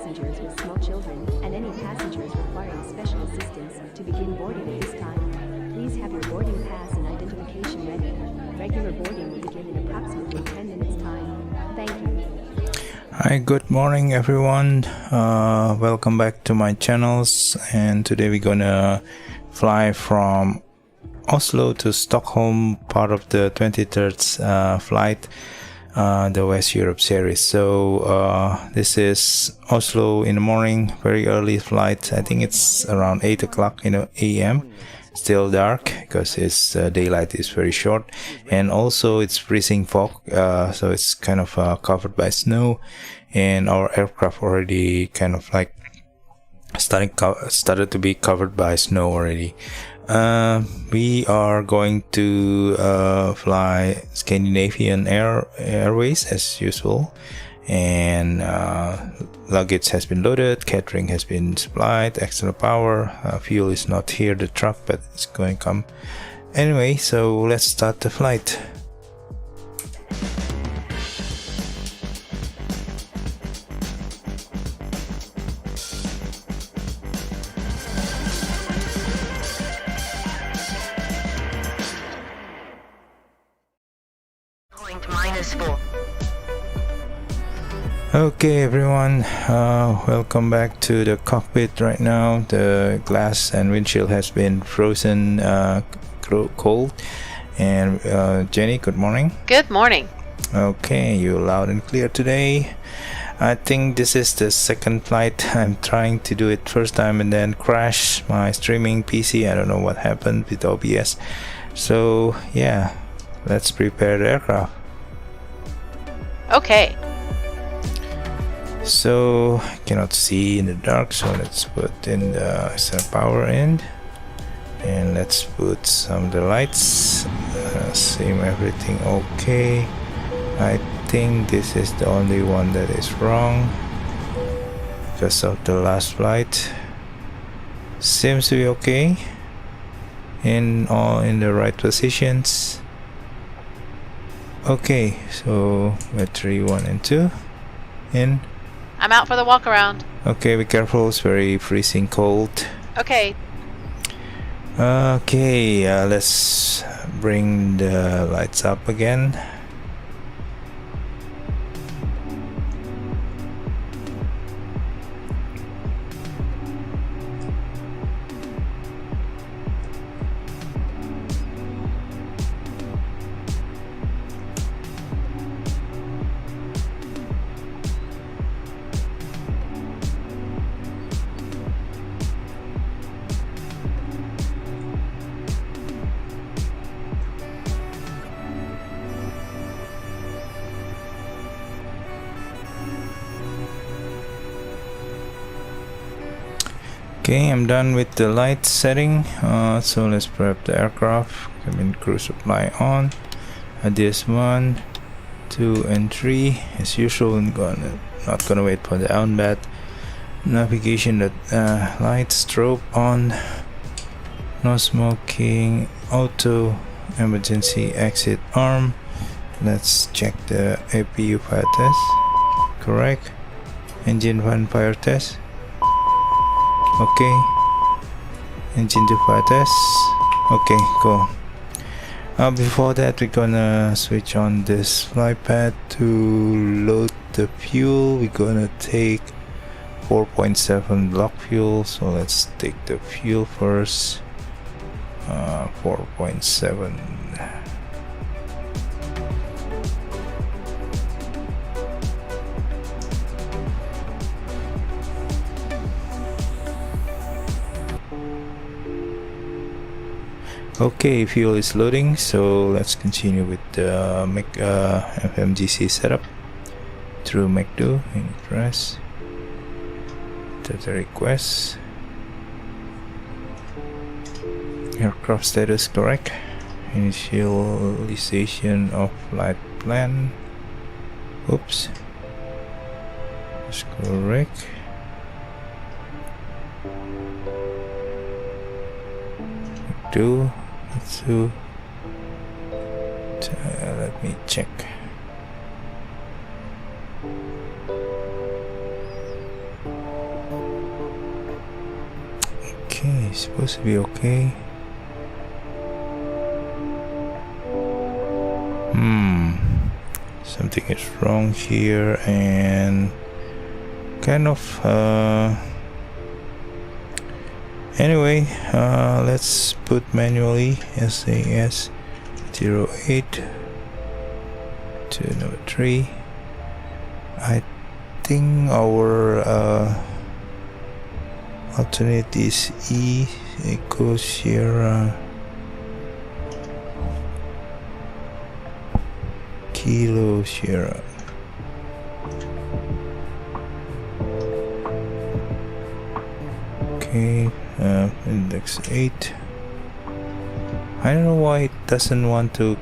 passengers with small children, and any passengers requiring special assistance to begin boarding at this time. Please have your boarding pass and identification ready. Regular boarding will begin in approximately 10 minutes time. Thank you. Hi, good morning everyone. Welcome back to my channels, and today we're gonna fly from Oslo to Stockholm, part of the 23rd flight, the West Europe series. So this is Oslo in the morning, very early flight. I think it's around 8 o'clock a.m. Still dark because its daylight is very short, and also it's freezing fog, so it's kind of covered by snow, and our aircraft already kind of like started to be covered by snow already. We are going to fly Scandinavian Airways as usual, and luggage has been loaded, catering has been supplied, extra power, fuel is not here, the truck, but it's going to come anyway. So let's start the flight. -4. Okay everyone, welcome back to the cockpit. Right now the glass and windshield has been frozen cold. And Jenny, good morning. Good morning. Okay, you're loud and clear today. I think this is the second flight. I'm trying to do it first time and then crash my streaming PC. I don't know what happened with OBS. So yeah, let's prepare the aircraft. Okay. So I cannot see in the dark, so let's put in the power end, and let's put some of the lights. Same, everything okay. I think this is the only one that is wrong because of the last flight. Seems to be okay, in all in the right positions. Okay, so battery 1 and 2 in. I'm out for the walk around. Okay, be careful, it's very freezing cold. Okay. Okay, let's bring the lights up again. Okay, I'm done with the light setting, so let's prep the aircraft. Cabin crew supply on. This 1, 2 and 3 as usual. Not gonna wait for the on-bat. Navigation, lights, strobe on, no smoking, auto, emergency exit arm. Let's check the APU fire test. Correct. Engine 1 fire test. Okay, engine 2 fire test. Okay, cool. Before that, we're gonna switch on this fly pad to load the fuel. We're gonna take 4.7 block fuel, so let's take the fuel first. 4.7. Okay, fuel is loading, so let's continue with the FMGC setup through McDo in press. Data request. Aircraft status correct. Initialization of flight plan. Oops. That's correct. McDo. So let me check. Okay, supposed to be okay. Something is wrong here, and kind of anyway, let's put manually SAS 08 to number 3. I think our alternate is E Echo Sierra Kilo Sierra. Okay, index 8. I don't know why it doesn't want to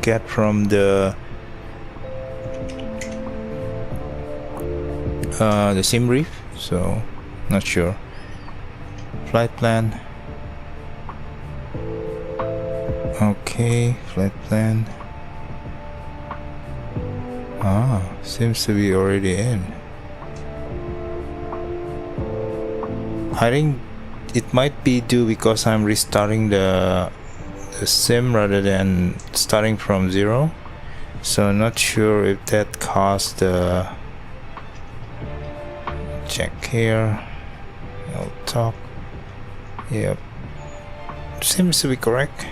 get from the sim brief, so not sure. Flight plan. Okay, flight plan. Seems to be already in. I think it might be due because I'm restarting the sim rather than starting from 0. So not sure if that caused the check here. I'll talk. Yep, seems to be correct.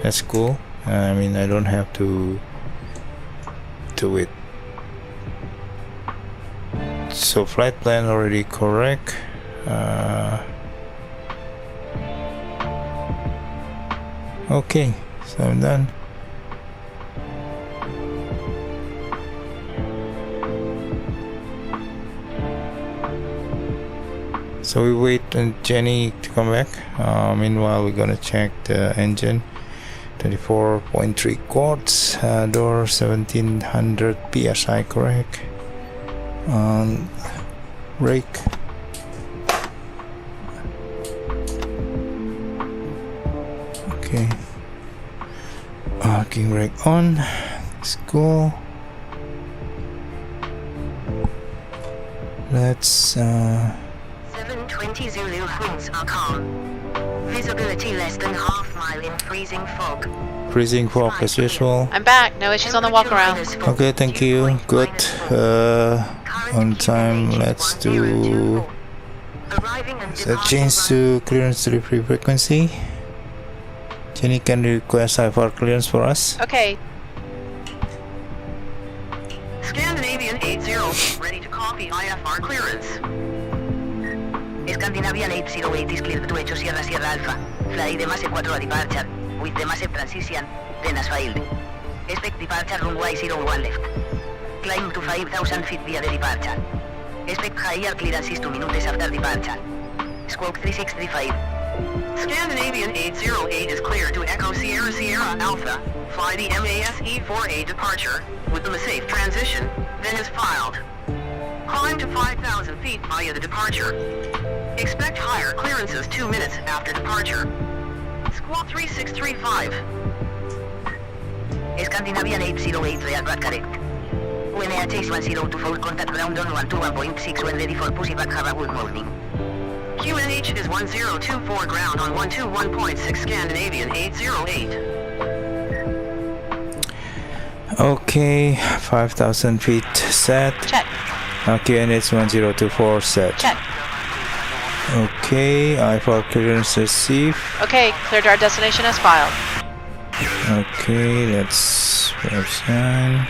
That's cool. I mean, I don't have to do it. So flight plan already correct. Okay, so I'm done. So we wait on Jenny to come back. Meanwhile, we're gonna check the engine. 24.3 quarts, door 1700 psi correct. Brake. Okay. Parking brake on. Let's go. Let's 720 Zulu winds are calm. Visibility less than half mile in freezing fog. freezing fog as usual. I'm back. No issues on the walk around. Okay, thank you. Good. On time. Let's do change to clearance delivery frequency. Jenny, can you request IFR clearance for us? Okay. Scandinavian 80, ready to copy IFR clearance. Scandinavian 808 is cleared to Echo Sierra Sierra Alpha. Fly the MASE 4 a departure, with the MASE transition, then as filed. Expect departure runway 01 left. Climb to 5,000 feet via the departure. Expect higher clearances 2 minutes after departure. Squawk 3635. Scandinavian 808 is cleared to Echo Sierra Sierra Alpha. Fly the MASE 4A departure, with the safe transition, then as filed. Climb to 5,000 feet via the departure. Expect higher clearances 2 minutes after departure. Squawk 3635. Scandinavian 808 readvert correct. UNH is 1024 contact ground on 121.6 when ready for pushback. Have a good morning. QNH is 1024 ground on 121.6 Scandinavian 808. Okay, 5,000 feet set. Check. QNH 1024 set. Check. Okay, IFR clearance received. Okay, cleared our destination as filed. Okay, let's sign.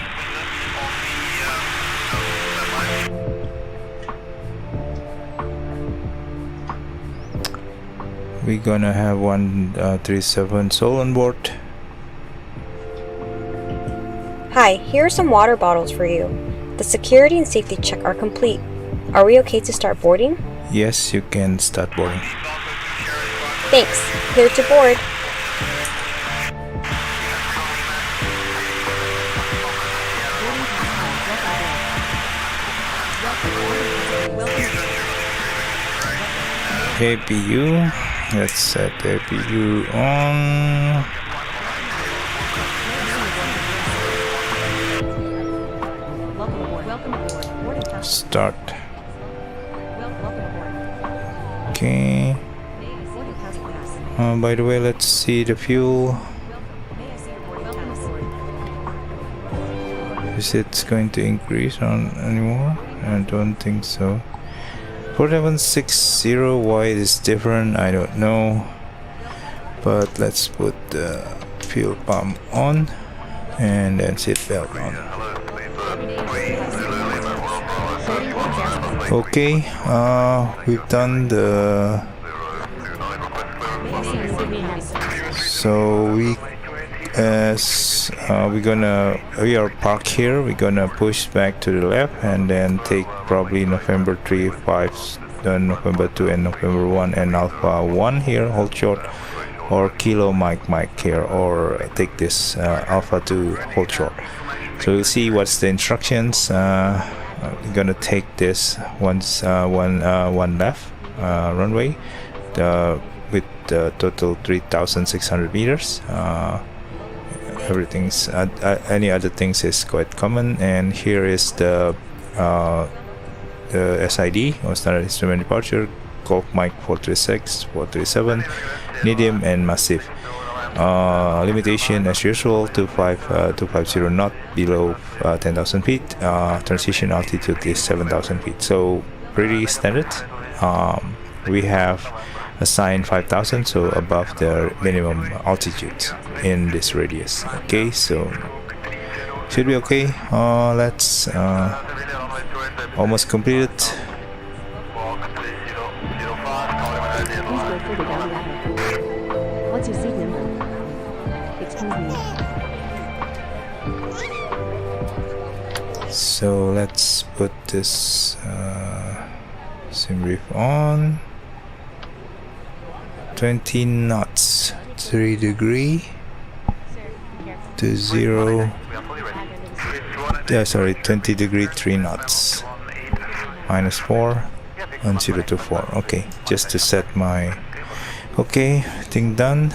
We're gonna have 137 Soul on board. Hi, here are some water bottles for you. The security and safety check are complete. Are we okay to start boarding? Yes, you can start boarding. Thanks. Clear to board. APU. Let's set APU on. Start. Okay. By the way, let's see the fuel. Is it going to increase on anymore? I don't think so. 4760, why it is different, I don't know. But let's put the fuel pump on and then seat belt on. Okay, we've done the. So we are parked here. We're gonna push back to the left and then take probably November 3, 5, then November 2 and November 1 and Alpha 1 here, hold short, or Kilo Mike here, or take this Alpha 2, hold short. So we'll see what's the instructions. We're gonna take this one left runway with total 3,600 meters. Everything's any other things is quite common, and here is the SID or standard instrument departure, Golf Mike 436, 437, medium and massive. Limitation as usual, 250 knot below 10,000 feet. Transition altitude is 7,000 feet, so pretty standard. We have assigned 5,000, so above the minimum altitude in this radius. Okay, so should be okay. Let's almost completed. Please go further down the ladder. What's your seat number? Excuse me. So let's put this sim brief on. 20 knots, 3 degree to 0. Yeah, sorry, 20 degree, 3 knots. -4 and 0 to 4. Okay, just to set my. Okay, thing done.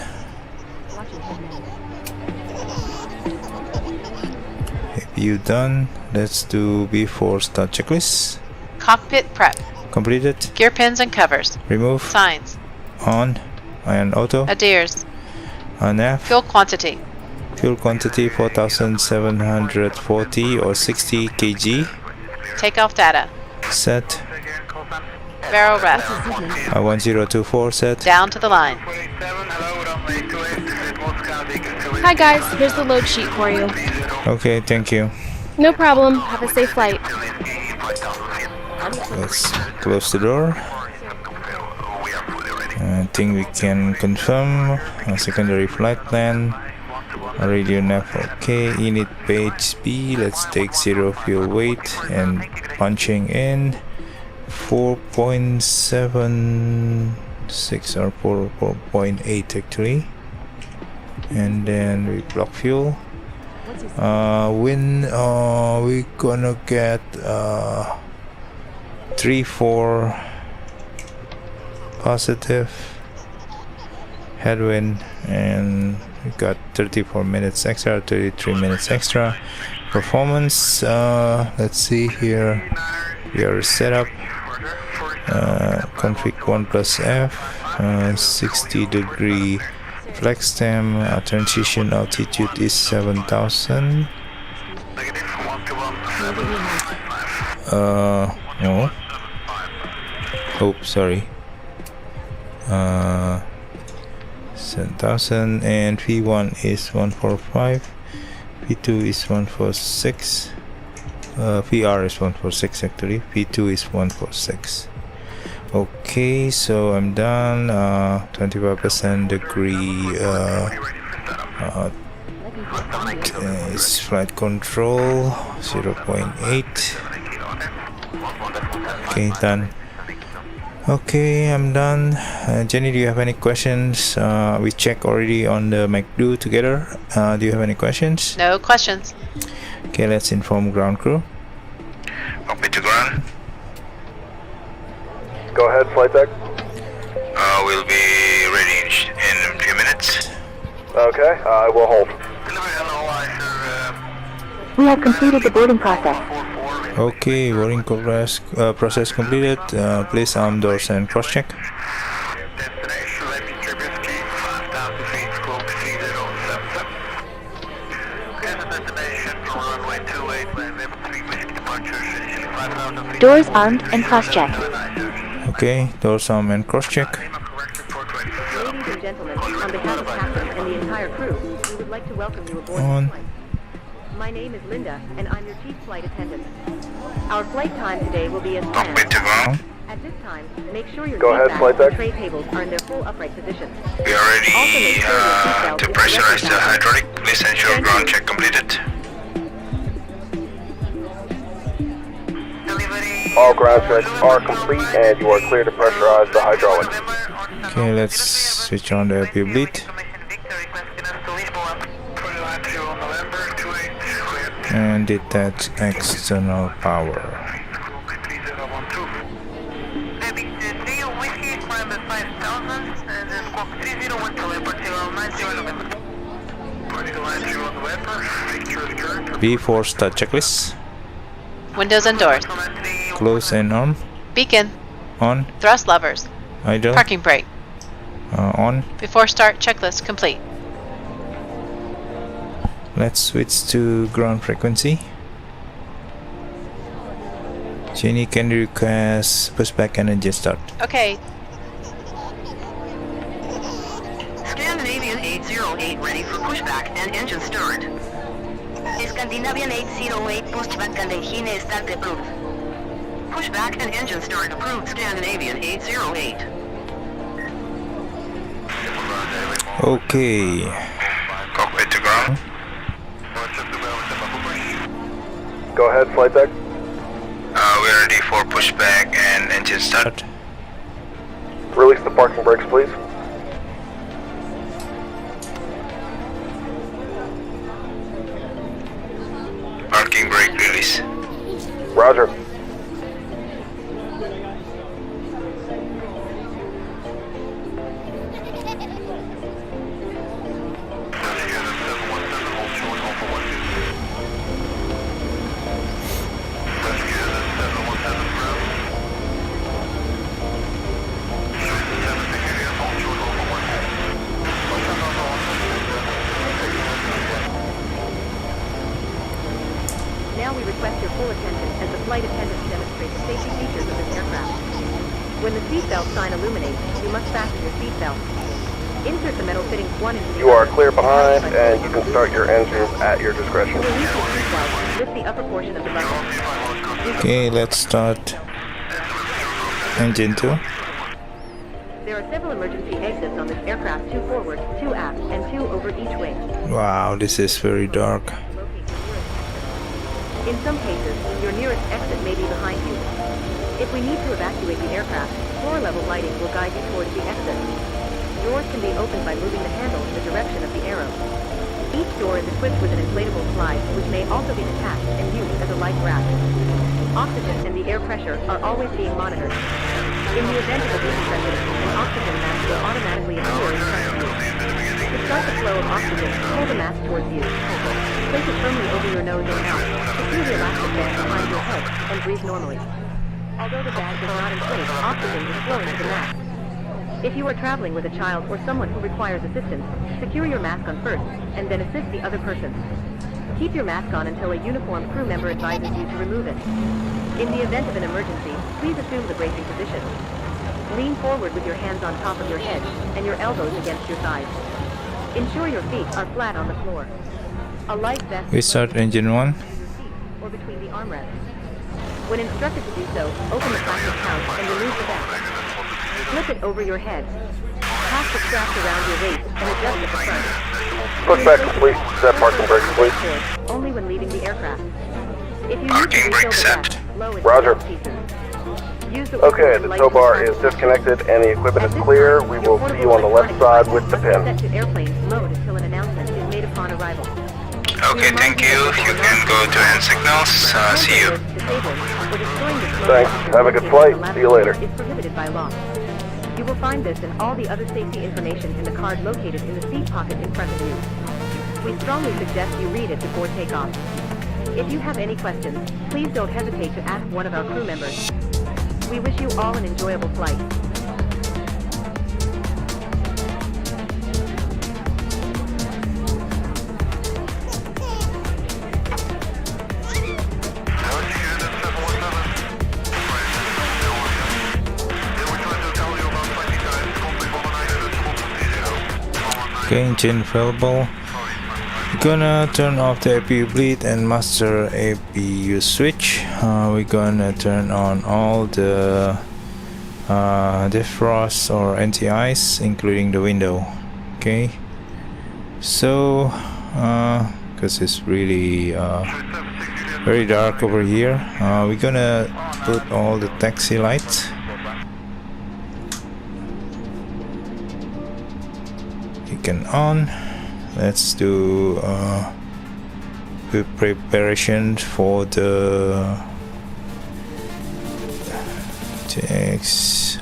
APU done. Let's do before start checklist. Cockpit prep. Completed. Gear pins and covers. Remove. Signs. On. And auto. Adheres. On F. Fuel quantity. Fuel quantity 4,740 or 60 kg. Takeoff data. Set. Barrel rest. 1024 set. Down to the line. Hi guys, here's the load sheet for you. Okay, thank you. No problem. Have a safe flight. Let's close the door. I think we can confirm a secondary flight plan. Radio nav okay. Init page B. Let's take 0 fuel weight and punching in 4.76 or 4.8 actually. And then we block fuel. Wind we gonna get 3-4 positive headwind, and we got 34 minutes extra, 33 minutes extra. Performance, let's see here, we are set up config 1+F, 60 degree flex stem, transition altitude is 7,000. No. Oh, sorry. 7,000, and V1 is 145, V2 is 146, VR is 146 actually, V2 is 146. Okay, so I'm done. 25% degree is flight control 0.8. Okay, done. Okay, I'm done. Jenny, do you have any questions? We checked already on the McDo together. Do you have any questions? No questions. Okay, let's inform ground crew. Cockpit to ground. Go ahead, flight deck. We'll be ready in a few minutes. Okay, I will hold. Hello, sir. We have completed the boarding process. Okay, boarding process completed. Please arm doors and cross check. Destination, Leg-23, 5,000 feet, squawk 3077. Destination, runway 28, level 3, whiskey departure, 5,000 feet. Doors armed and cross-checked. Okay, doors arm and cross check. Ladies and gentlemen, on behalf of captain and the entire crew, we would like to welcome you aboard On. this flight. My name is Linda, and I'm your chief flight attendant. Our flight time today will be as Cockpit planned. to ground. At this time, make sure your Go ahead, seat flight backs deck. and tray tables are in their full upright position. We are ready Also make sure your seatbelt to is pressurize the correctly hydraulic. Please ensure Thank ground you. check completed. All ground checks are complete and you are clear to pressurize the hydraulics. Okay, let's switch on the airfield bleed and detach external power. B4 start checklist. Windows and doors. Close and arm. Beacon. On. Thrust levers. Idle. Parking brake. On. Before start, checklist complete. Let's switch to ground frequency. Jenny, can you request pushback and engine start? Okay. Scandinavian 808 ready for pushback and engine start. Scandinavian 808 pushback and engine start approved. Pushback and engine start approved. Scandinavian 808. Okay. Cockpit to ground. Go ahead, flight deck. We're ready for pushback and engine start. Release the parking brakes, please. Parking brake release. Roger. Now we request your full attention as the flight attendants demonstrate the safety features of this aircraft. When the seatbelt sign illuminates, you must fasten your seatbelt. Insert the metal fittings one into the You are other. clear behind and you can start your engines at your discretion. To release your seatbelt, lift the upper portion of the button. Okay, let's start engine 2. There are several emergency exits on this aircraft, 2 forward, 2 aft, and 2 over each wing. Wow, this is very dark. In some cases, your nearest exit may be behind you. If we need to evacuate the aircraft, floor-level lighting will guide you towards the exit. Doors can be opened by moving the handle in the direction of the arrow. Each door is equipped with an inflatable slide, which may also be detached and used as a life raft. Oxygen and the air pressure are always being monitored. In the event of a distress, an oxygen mask will automatically appear in front of you. To start the flow of oxygen, pull the mask towards you. Place it firmly over your nose and mouth. Secure the elastic band behind your head and breathe normally. Although the bag does not inflate, oxygen is flowing to the mask. If you are traveling with a child or someone who requires assistance, secure your mask on first, and then assist the other person. Keep your mask on until a uniformed crew member advises you to remove it. In the event of an emergency, please assume the bracing position. Lean forward with your hands on top of your head, and your elbows against your thighs. Ensure your feet are flat on the floor. A life vest We start engine 1. or between the armrests. When instructed to do so, open the plastic pouch and remove the vest. Slip it over your head. Pass the straps around your waist and adjust at the front. Pushback complete. Set parking brakes, please. Only when leaving the aircraft. If you Parking need to brake refill the set. vest, low and Roger. slow pieces. Use the Okay, the tow bar is disconnected and the equipment is clear. We will see you on the left side with the pin. Set to airplane mode until an announcement is made upon arrival. Okay, thank you. You can go to hand signals. See you. Thanks. Have a good flight. See you later. Is prohibited by law. You will find this and all the other safety information in the card located in the seat pocket in front of you. We strongly suggest you read it before takeoff. If you have any questions, please don't hesitate to ask one of our crew members. We wish you all an enjoyable flight. Okay, engine available. Gonna turn off the APU bleed and master APU switch. We're gonna turn on all the defrost or anti-ice, including the window. Okay, so because it's really very dark over here, we're gonna put all the taxi lights. Beacon on. Let's do preparation for the checks.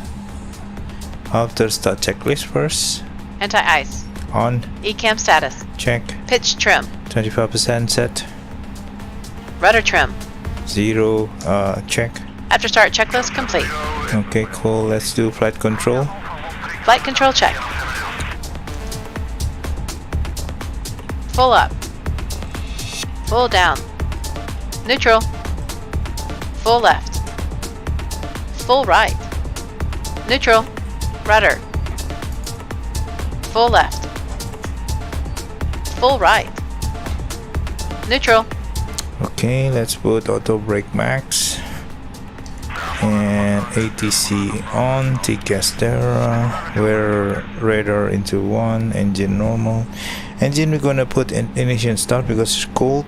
After start checklist first. Anti-ice. On. ECAM status. Check. Pitch trim. 25% set. Rudder trim. 0. Check. After start checklist complete. Okay, cool. Let's do flight control. Flight control check. Full up. Full down. Neutral. Full left. Full right. Neutral. Rudder. Full left. Full right. Neutral. Okay, let's put auto brake max and ATC on. TCAS Terra. Wear radar into 1. Engine normal. Engine we're gonna put in ignition start because it's cold.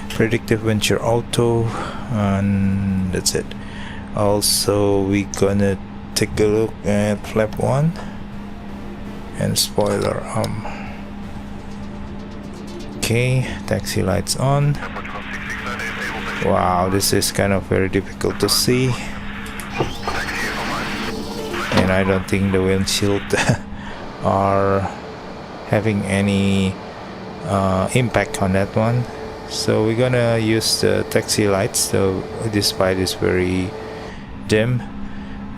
Predictive venture auto, and that's it. Also we're gonna take a look at flap 1 and spoiler arm. Okay, taxi lights on. Wow, this is kind of very difficult to see, and I don't think the windshield are having any impact on that one. So we're gonna use the taxi lights. So despite it's very dim,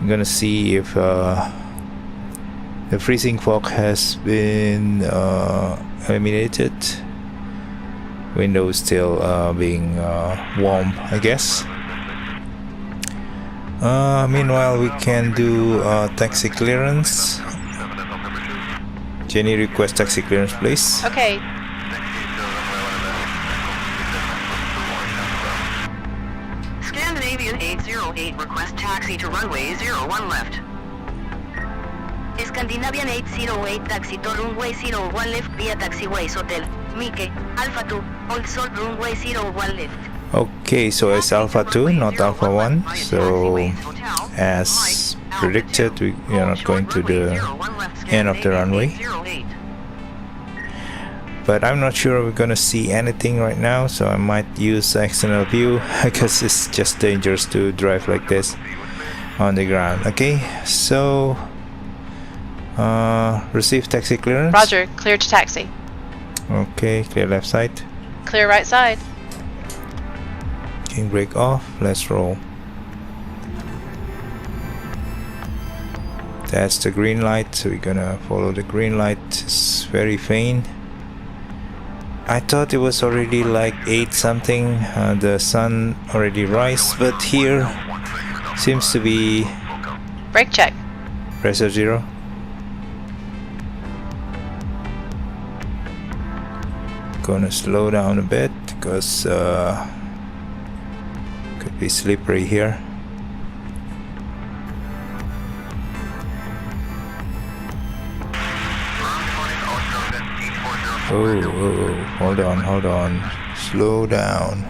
I'm gonna see if the freezing fog has been eliminated. Window still being warm, I guess. Meanwhile, we can do taxi clearance. Jenny, request taxi clearance, please. Okay. Scandinavian 808 request taxi to runway 01 left. Scandinavian 808 taxi to runway 01 left via taxiways hotel, Mike, Alpha 2, Old Salt runway 01 left. Okay, so it's Alpha 2, not Alpha 1. So as predicted, we are not going to the end of the runway. But I'm not sure we're gonna see anything right now, so I might use external view because it's just dangerous to drive like this on the ground. Okay, so receive taxi clearance. Roger, clear to taxi. Okay, clear left side. Clear right side. King brake off, let's roll. That's the green light, so we're gonna follow the green light. It's very faint. I thought it was already like 8 something, the sun already rise, but here seems to be Brake check. pressure 0. Gonna slow down a bit because could be slippery here. Oh, hold on, slow down.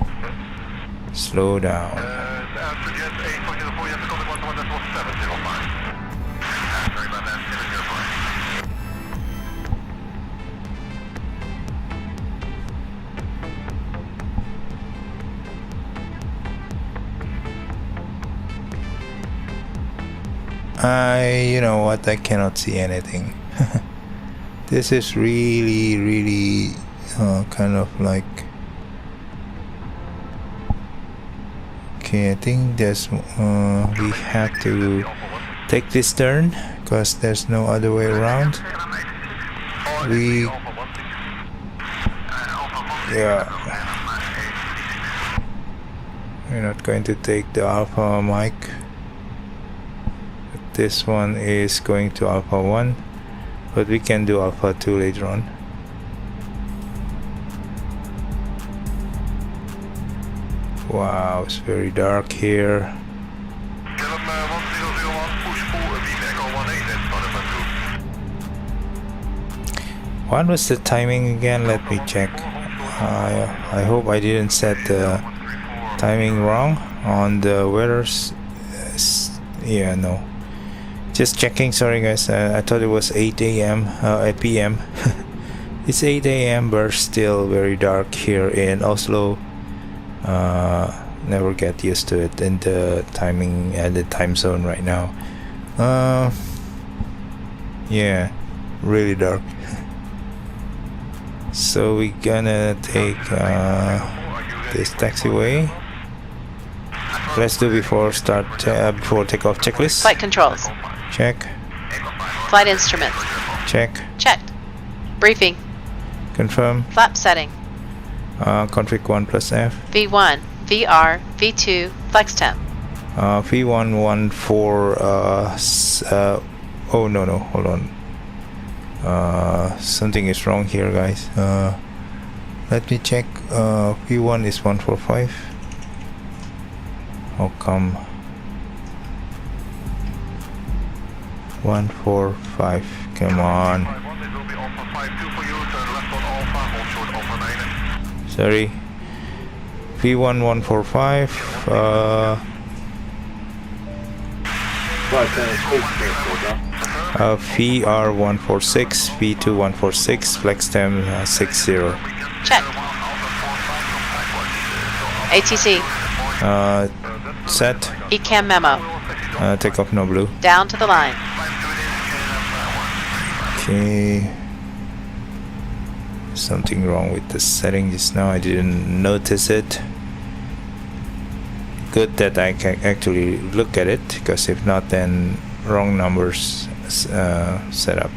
You know what, I cannot see anything. This is really kind of like Okay, I think there's we have to take this turn because there's no other way around. We're not going to take the Alpha mic. This one is going to Alpha 1, but we can do Alpha 2 later on. Wow, it's very dark here. What was the timing again? Let me check. I hope I didn't set the timing wrong on the weather's. Yeah, no. Just checking. Sorry, guys. I thought it was 8 a.m. 8 p.m. It's 8 a.m. but still very dark here in Oslo. Never get used to it in the timing and the time zone right now. Yeah, really dark. So we're gonna take this taxiway. Let's do before takeoff checklist. Flight controls. Check. Flight instruments. Check. Checked. Briefing. Confirm. Flap setting. Config 1 plus F. V1, VR, V2, flex temp. V1 14. Oh no, hold on. Something is wrong here, guys. Let me check. V1 is 145. How come? 145. Come on. Sorry. V1 145. VR 146, V2 146, flex time 60. Check. ATC. Set. ECAM memo. Takeoff no blue. Down to the line. Okay. Something wrong with the setting just now. I didn't notice it. Good that I can actually look at it, because if not, then wrong numbers setup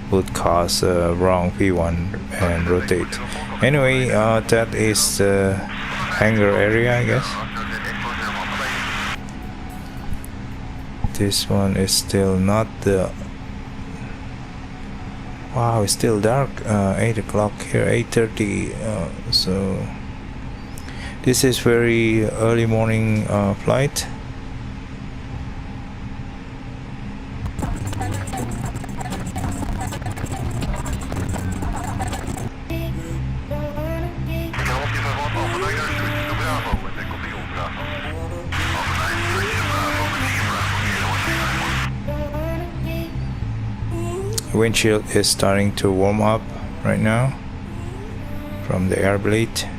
would cause wrong V1 and rotate. Anyway, that is the hangar area, I guess. This one is still not the. Wow, it's still dark. 8 o'clock here, 8:30. So this is very early morning flight. Windshield is starting to warm up right now from the air blade.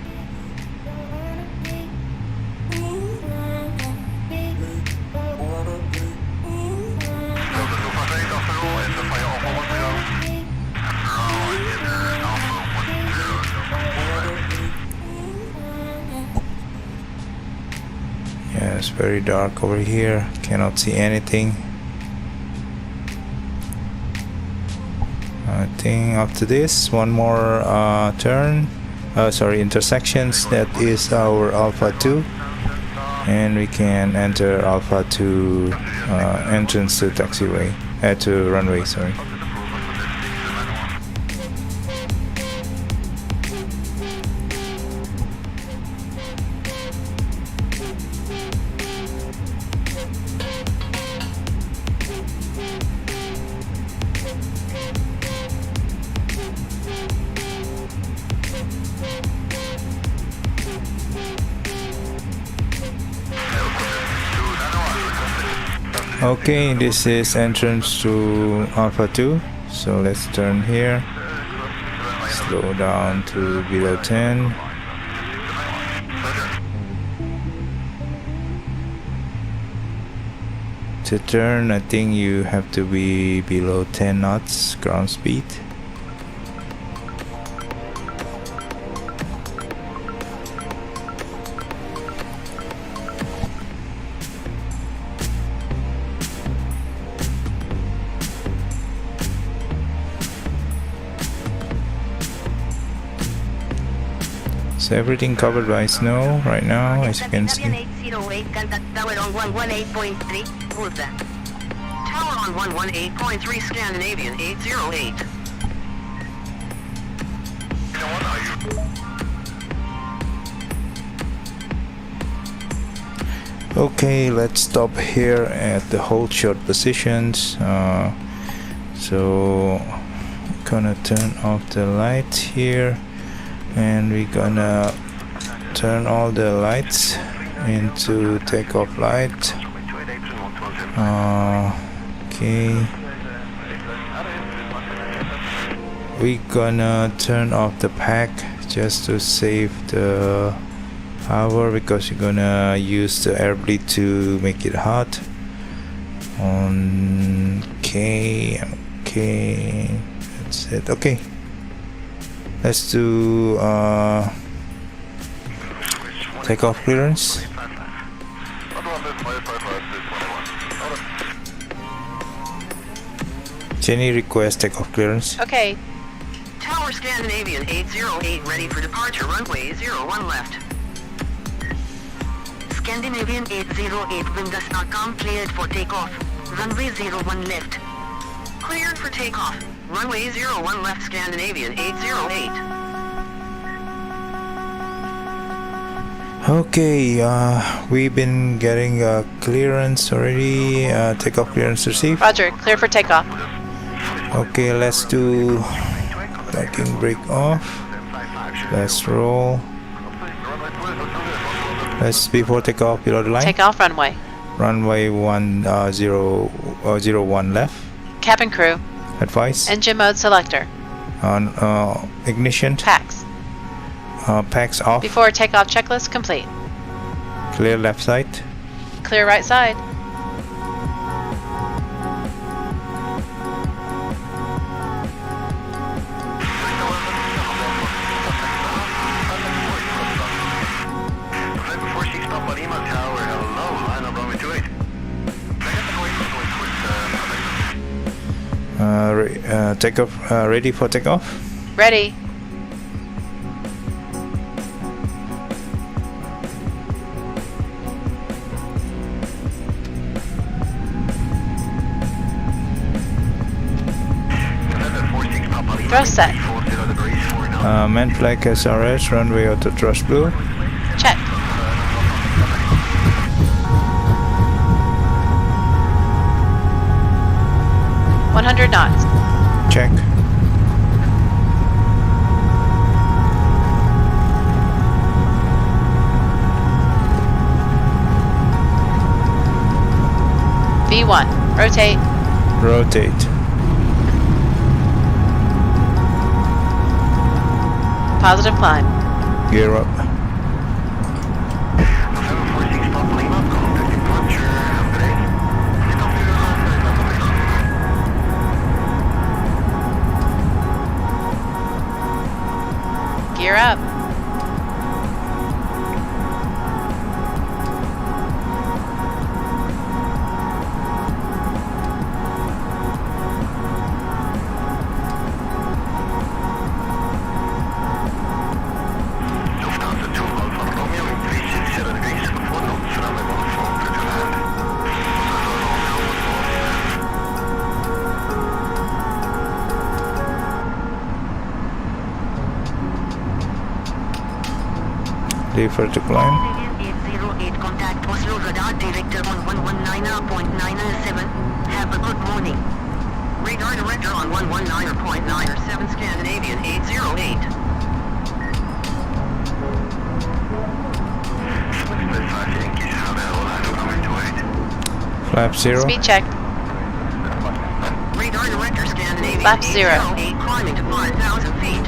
Yeah, it's very dark over here, cannot see anything. I think after this, one more intersections, that is our Alpha 2, and we can enter Alpha 2 entrance to taxiway, to runway, sorry. Okay, this is entrance to Alpha 2, so let's turn here, slow down to below 10. To turn, I think you have to be below 10 knots ground speed. So everything covered by snow right now, as you can see. 808, contact tower on 118.3, Buddha. Tower on 118.3, Scandinavian 808. Okay, let's stop here at the hold short positions. So gonna turn off the light here, and we're gonna turn all the lights into takeoff light. Okay, we're gonna turn off the pack just to save the power, because you're gonna use the air bleed to make it hot. Okay, that's it. Okay, let's do takeoff clearance. Jenny, request takeoff clearance. Okay. Tower Scandinavian 808, ready for departure, runway 01 left. Scandinavian 808, windows Stockholm cleared for takeoff, runway 01 left. Cleared for takeoff, runway 01 left, Scandinavian 808. Okay, we've been getting clearance already. Takeoff clearance received. Roger. Clear for takeoff. Okay, let's do parking brake off. Let's roll. Let's before takeoff below the line. Take off runway. Runway 01 left. Cabin crew. Advice. Engine mode selector. On ignition. Packs. Packs off. Before takeoff checklist complete. Clear left side. Clear right side. Takeoff. Ready for takeoff. Ready. Thrust set. Man flag SRS. Runway auto thrust blue. Check. $100 knots. Check. V1. Rotate. Rotate. Positive climb. Gear up. Gear up. Defer to climb. 808, contact Oslo radar director on 119.97. Have a good morning. Radar director on 119.97, Scandinavian 808. Flap 0. Speed check. Radar director Scandinavian Flap 0. 808, climbing to 5,000 feet.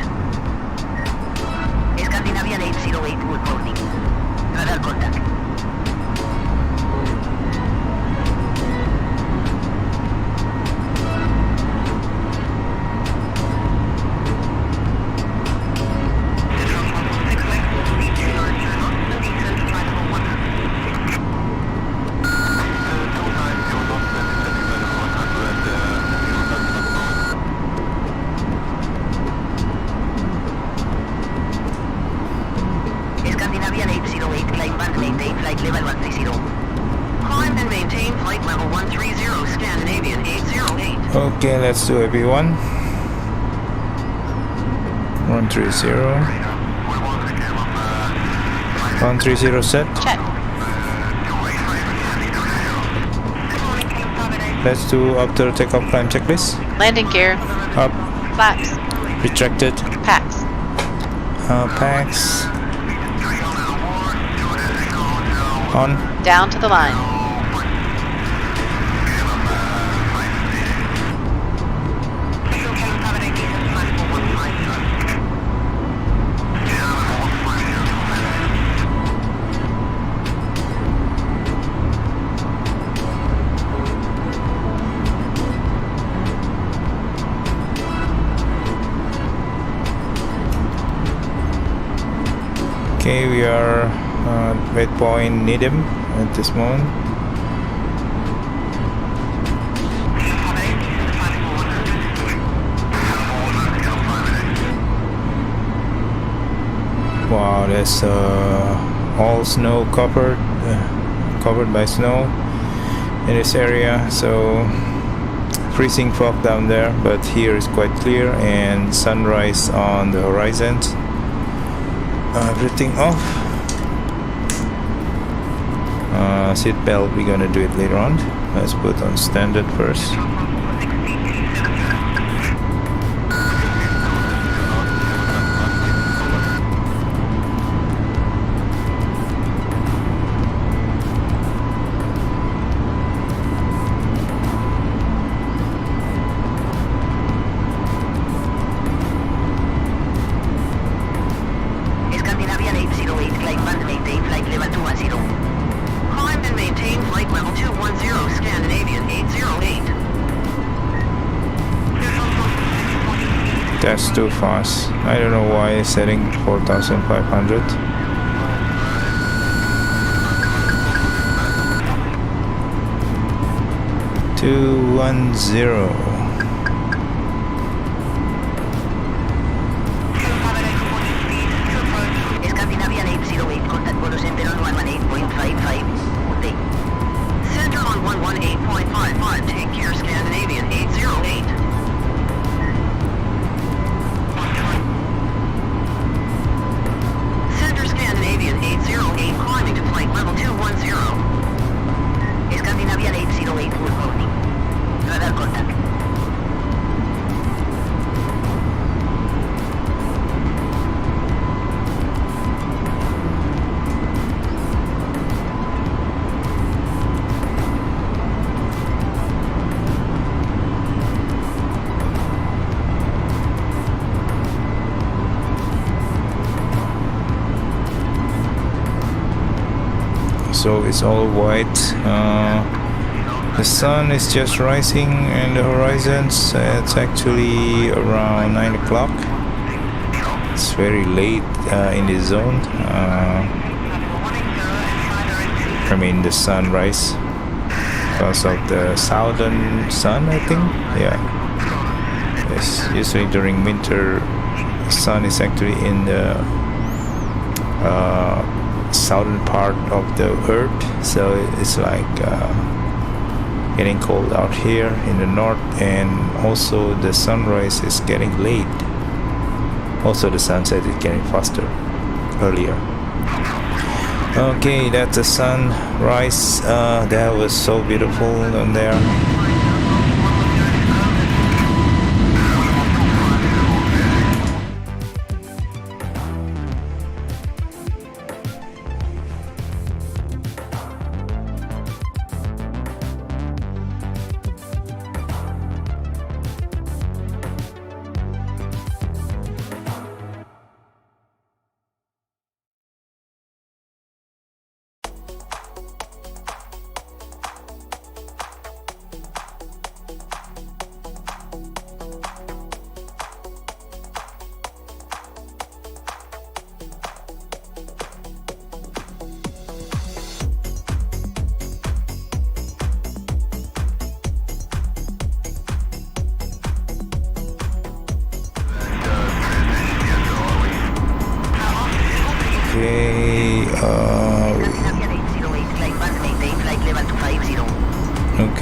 Scandinavian 808, good morning. Radar contact. Okay, let's do everyone. 130. 130 set. Check. Let's do after takeoff climb checklist. Landing gear. Up, Flaps. retracted, Packs. packs. On. Down to the line. Okay, we are waypoint Needham at this moment. Wow, there's all snow covered by snow in this area, so freezing fog down there, but here is quite clear and sunrise on the horizon. Everything off. Seat belt, we're gonna do it later on. Let's put on standard first. Scandinavian 808, climb and maintain flight level 210. Climb and maintain flight level 210, Scandinavian 808. That's too fast. I don't know why it's setting 4,500. Two 1-0. Scandinavian 808, contact Polo Center on 118.55. Okay. Center on 118.55, take care Scandinavian 808. Center Scandinavian 808, climbing to flight level 210. Scandinavian 808, full holding. Radar contact. So it's all white. The sun is just rising in the horizons. It's actually around 9 o'clock. It's very late in the zone. I mean the sunrise because of the southern sun, I think. Yeah. Yes, usually during winter, the sun is actually in the southern part of the earth, so it's like getting cold out here in the north, and also the sunrise is getting late. Also the sunset is getting faster earlier. Okay, that's the sunrise. That was so beautiful on there.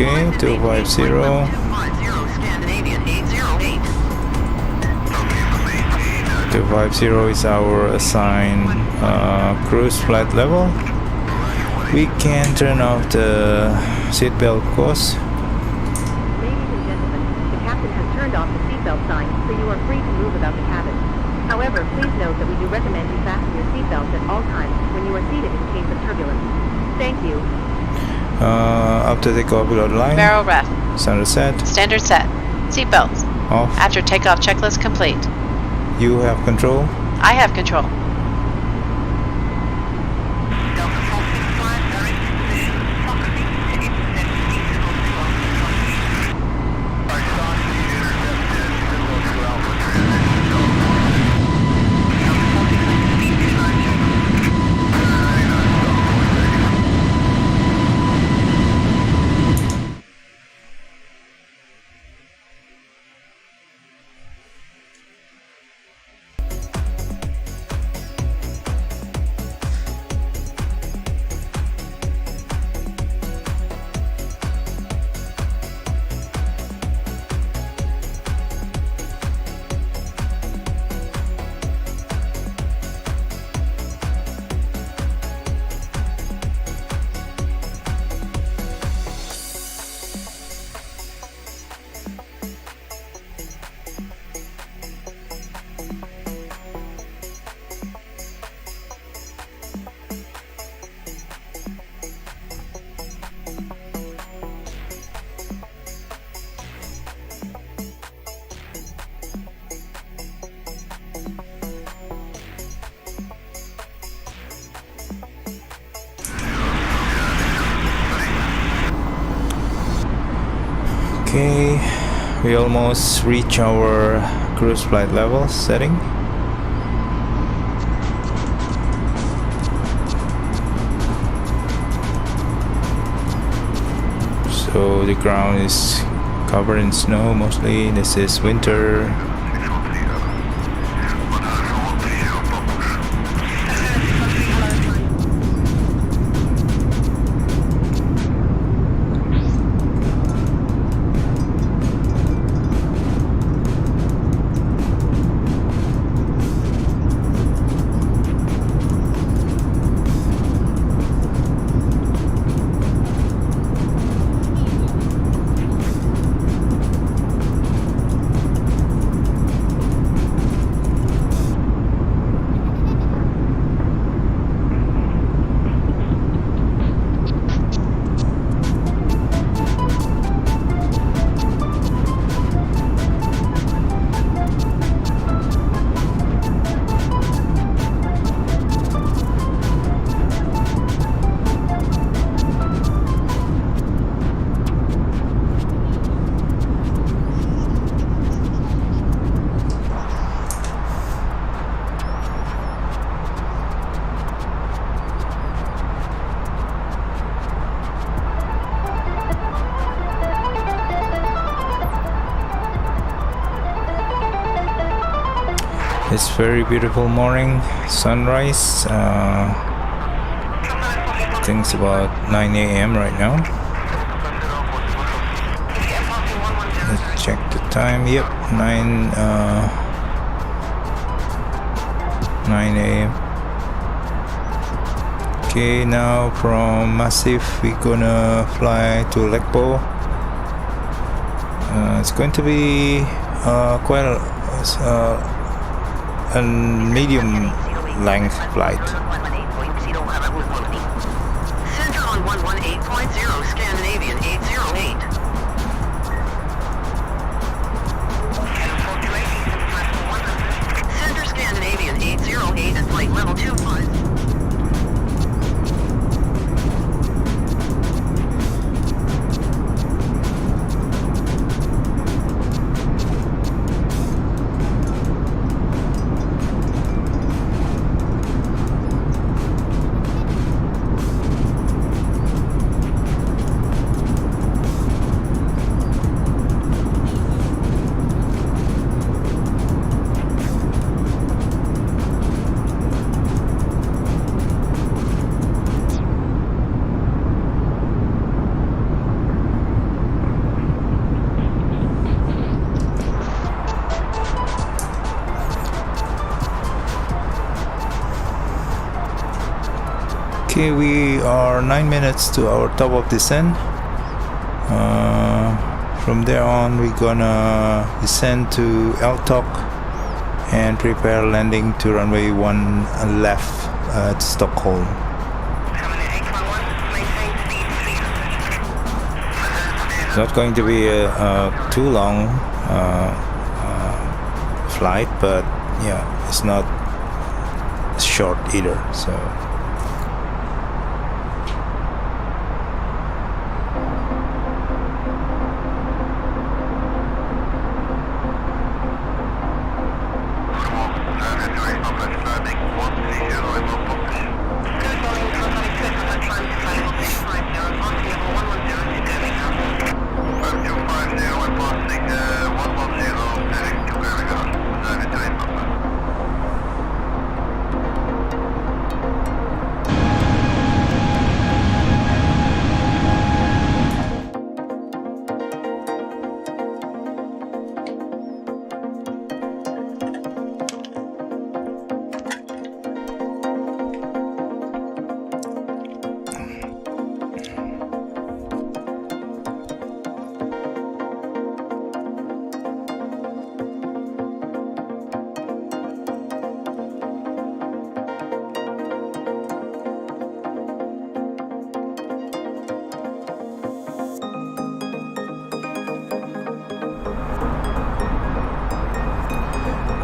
Okay, 250. 250 is our assigned cruise flight level. We can turn off the seatbelt course. Ladies and gentlemen, the captain has turned off the seatbelt sign, so you are free to move about the cabin. However, please note that we do recommend you fasten your seatbelts at all times when you are seated in case of turbulence. Thank you. After takeoff without line. Barrel ref. Standard set. Standard set. Seatbelts. Off. After takeoff checklist complete. You have control. I have control. Okay, we almost reach our cruise flight level setting. So the ground is covered in snow mostly. This is winter. It's very beautiful morning, sunrise. I think it's about 9 a.m. right now. Let's check the time. Yep, 9 a.m. Okay, now from Massif we're gonna fly to Lekbo. It's going to be quite a medium length flight. Center on 118.0, Scandinavian 808. Center Scandinavian 808 at flight level 25. Okay, we are 9 minutes to our top of descent. From there on, we're gonna descend to Eltok and prepare landing to runway 1 left at Stockholm. It's not going to be a too long flight, but yeah, it's not short either, so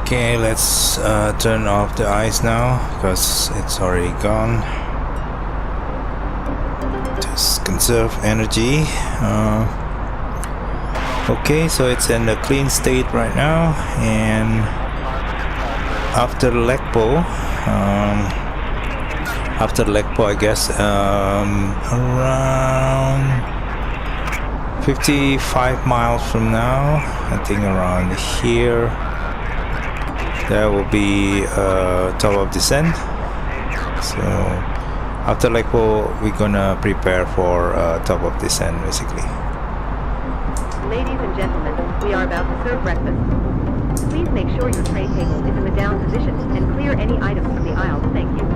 okay, let's turn off the ice now because it's already gone. Just conserve energy. Okay, so it's in a clean state right now, and after Legpo, I guess around 55 miles from now, I think around here, there will be top of descent. So after Legpo, we're gonna prepare for top of descent basically. Ladies and gentlemen, we are about to serve breakfast. Please make sure your tray table is in the down position and clear any items from the aisles. Thank you.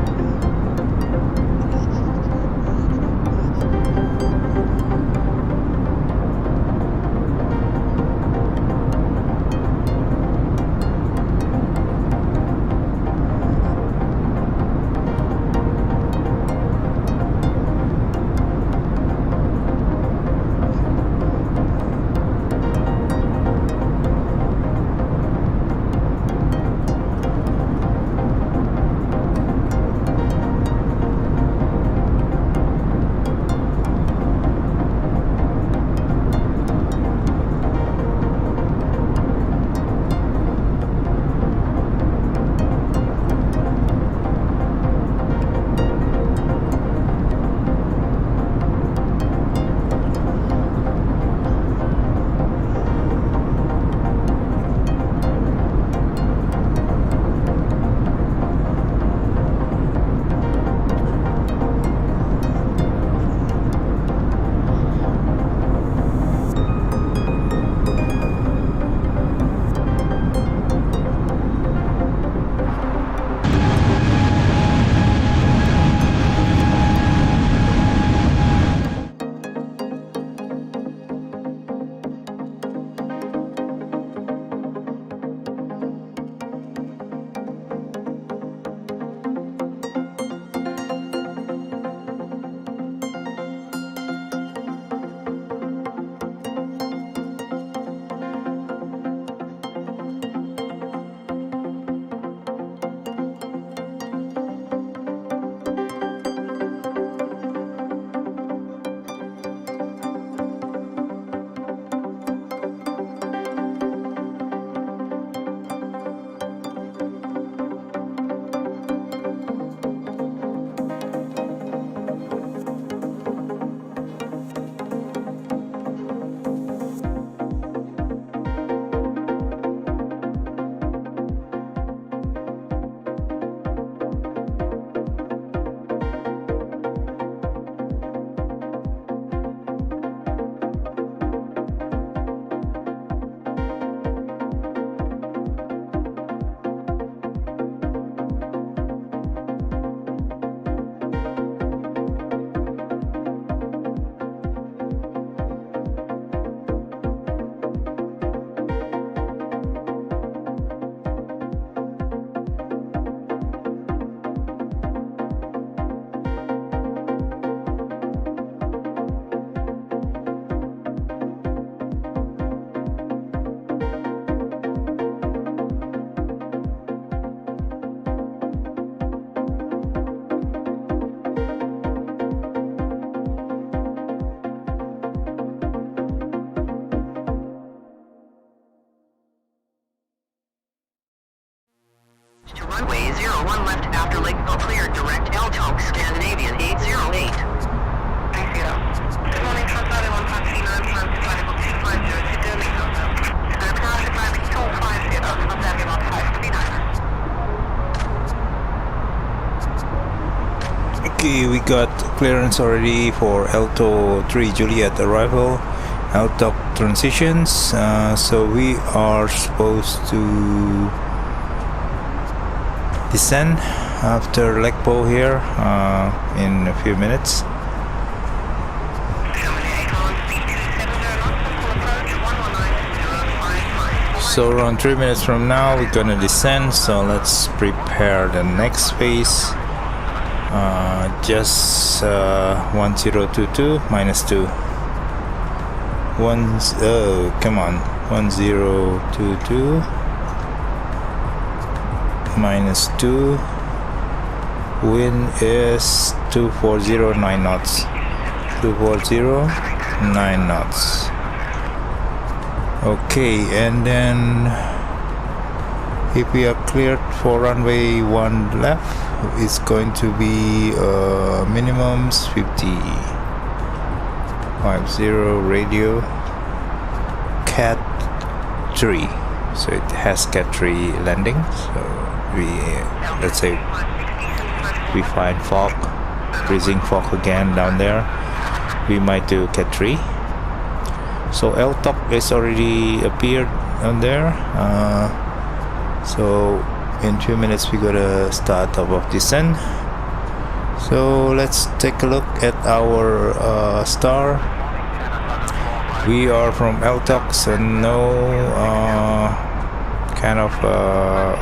Okay, we got clearance already for Alto 3 Juliet arrival, LTOC transitions. So we are supposed to descend after Legpo here in a few minutes. So around 3 minutes from now we're gonna descend, so let's prepare the next phase. Just 1022 minus 2. Come on, 1022 minus 2. Wind is 2409 knots. 2409 knots. Okay, and then if we are cleared for runway 1 left, it's going to be minimums 50 radio Cat 3. So it has Cat 3 landing. So we let's say we find fog, freezing fog again down there, we might do Cat 3. So LTOC is already appeared on there. So in 2 minutes we gotta start above descent. So let's take a look at our star. We are from LTOC, so no kind of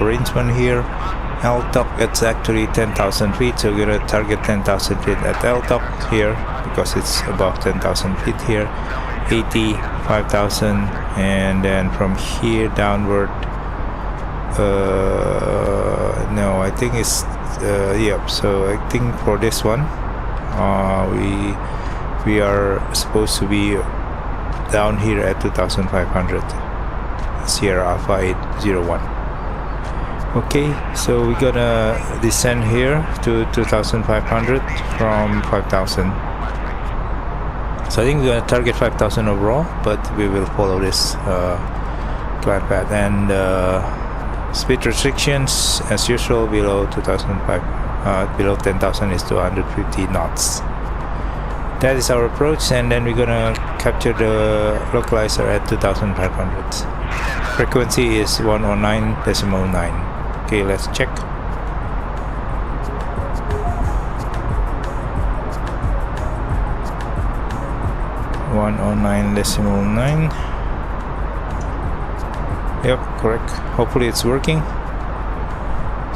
arrangement here. LTOC, it's actually 10,000 feet, so we're gonna target 10,000 feet at LTOC here because it's above 10,000 feet here. 85,000, and then from here downward, no, I think it's yep. So I think for this one we are supposed to be down here at 2,500 Sierra Alpha 801. Okay, so we're gonna descend here to 2,500 from 5,000. So I think we're gonna target 5,000 overall, but we will follow this glide path. And speed restrictions, as usual, below 2,005, below 10,000 is 250 knots. That is our approach, and then we're gonna capture the localizer at 2,500. Frequency is 109.9. Okay, let's check. 109.9. Yep, correct. Hopefully it's working.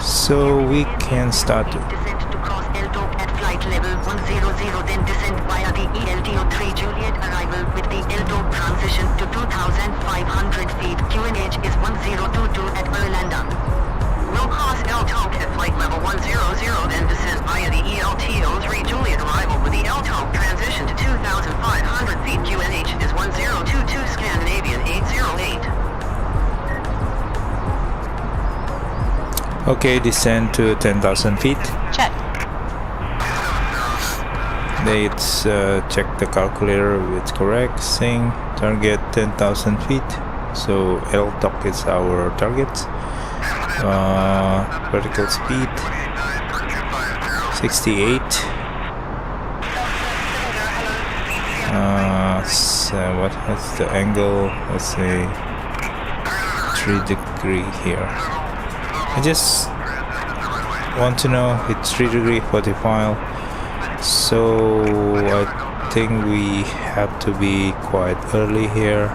So we can start to descent to cross LTOC at flight level 100, then descend via the ELTO3 Juliet arrival with the LTOC transition to 2,500 feet. QNH is 1022 at Arlanda. We'll cross LTOC at flight level 100, then descend via the ELTO3 Juliet arrival with the LTOC transition to 2,500 feet. QNH is 1022 Scandinavian 808. okay, descend to 10,000 feet. Check. Let's check the calculator, it's correct. Saying target 10,000 feet. So LTOC is our target. Vertical speed 68. So what's the angle? Let's say 3 degree here. I just want to know it's 3 degree 45. So I think we have to be quite early here.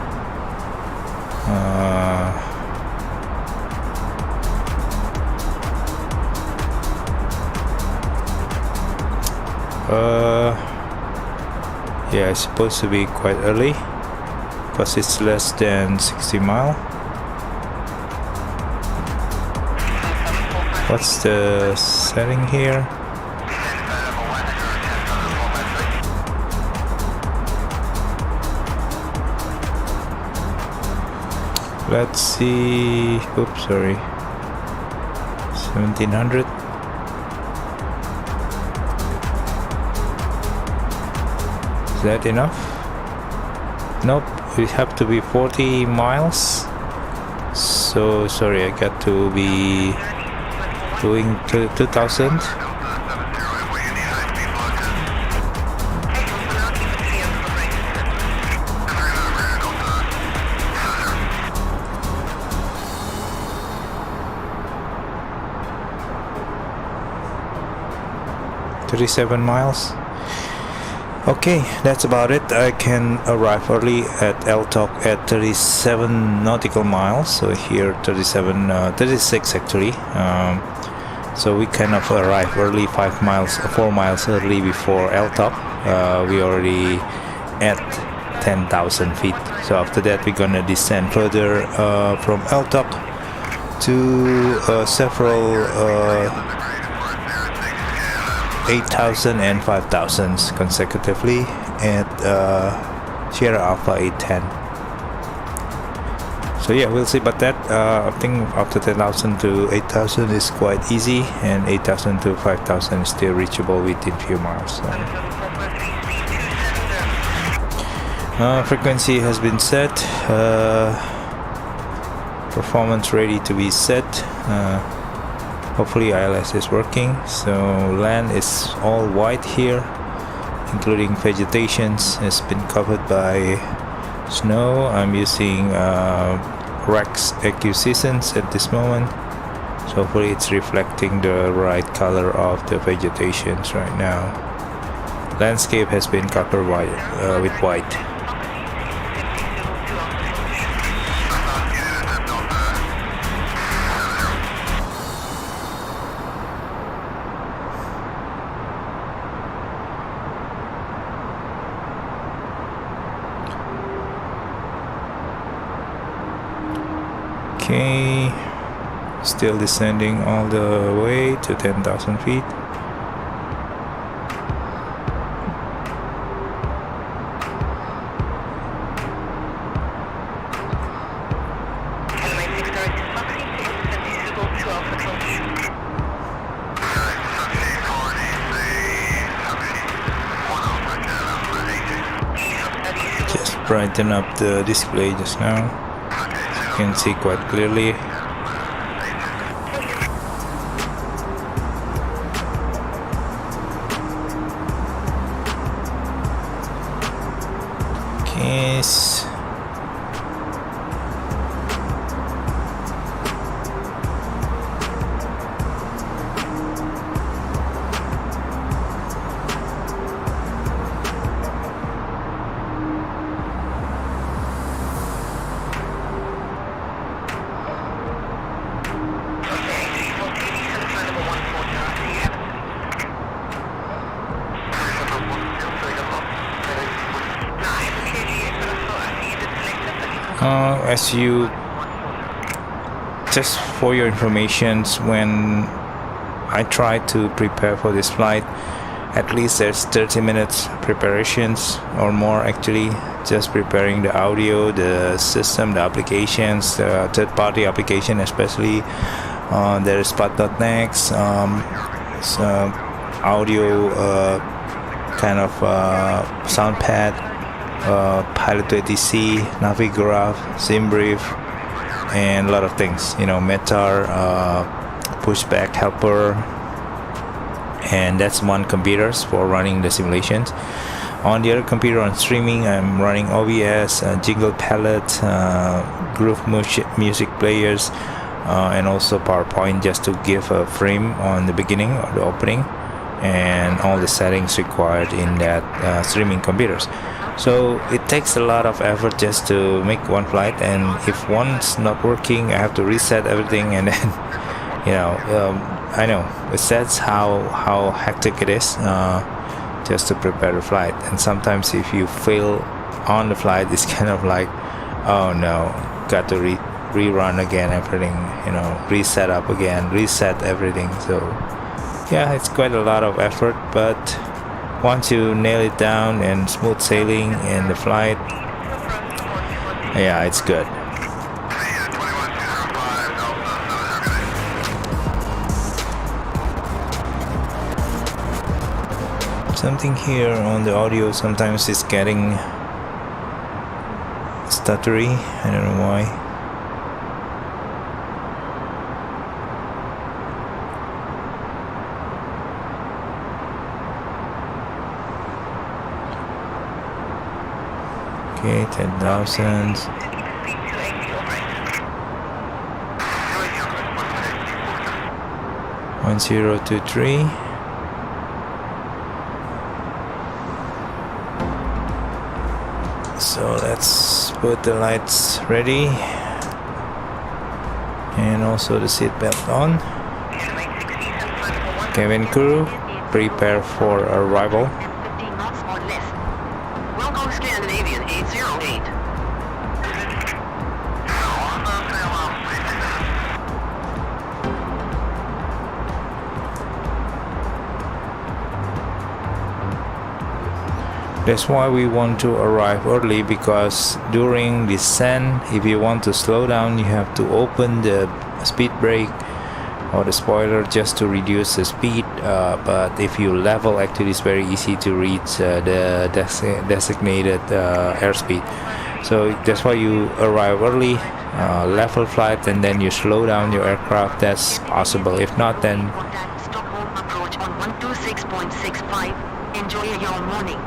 Yeah, it's supposed to be quite early because it's less than 60 miles. What's the setting here? Let's see. Oops, sorry. 1700. Is that enough? Nope, it have to be 40 miles. So sorry, I got to be doing 2000. 37 miles. Okay, that's about it. I can arrive early at LTOC at 37 nautical miles. So here 36 actually. So we kind of arrive early 4 miles early before LTOC. We already at 10,000 feet. So after that we're gonna descend further from LTOC to several 8,000 and 5,000 consecutively at Sierra Alpha 810. So yeah, we'll see about that. I think after 10,000 to 8,000 is quite easy, and 8,000 to 5,000 is still reachable within few miles. So. Frequency has been set. Performance ready to be set. Hopefully ILS is working. So land is all white here, including vegetations has been covered by snow. I'm using Rex acquisitions at this moment, so hopefully it's reflecting the right color of the vegetations right now. Landscape has been covered with white. Okay, still descending all the way to 10,000 feet. Just brighten up the display just now. Can see quite clearly. Yes. As you, just for your information, when I try to prepare for this flight, at least there's 30 minutes preparations or more actually, just preparing the audio, the system, the applications, the third-party application especially. There is spad.next, audio kind of sound pad, Pilot 20C, Navigraph, SimBrief, and a lot of things, you know, Metar, pushback helper, and that's one computers for running the simulations. On the other computer on streaming, I'm running OBS, Jingle Palette, Groove music players, and also PowerPoint just to give a frame on the beginning or the opening, and all the settings required in that streaming computers. So it takes a lot of effort just to make one flight, and if one's not working, I have to reset everything, and then you know, I know that's how hectic it is just to prepare the flight. And sometimes if you fail on the flight, it's kind of like, oh no, got to rerun again everything, you know, reset up again, reset everything. So yeah, it's quite a lot of effort, but once you nail it down and smooth sailing in the flight, yeah, it's good. Something here on the audio, sometimes it's getting stuttery, I don't know why. Okay, 10,000. $1023. put the lights ready and also the seat belt on. Cabin crew, prepare for arrival. 15 knots or less. Welcome Scandinavian 808. That's why we want to arrive early, because during descent, if you want to slow down, you have to open the speed brake or the spoiler just to reduce the speed. But if you level, actually it's very easy to reach the designated airspeed. So that's why you arrive early, level flight, and then you slow down your aircraft. That's possible. If not, then Contact Stockholm approach on 126.65. Enjoy your morning.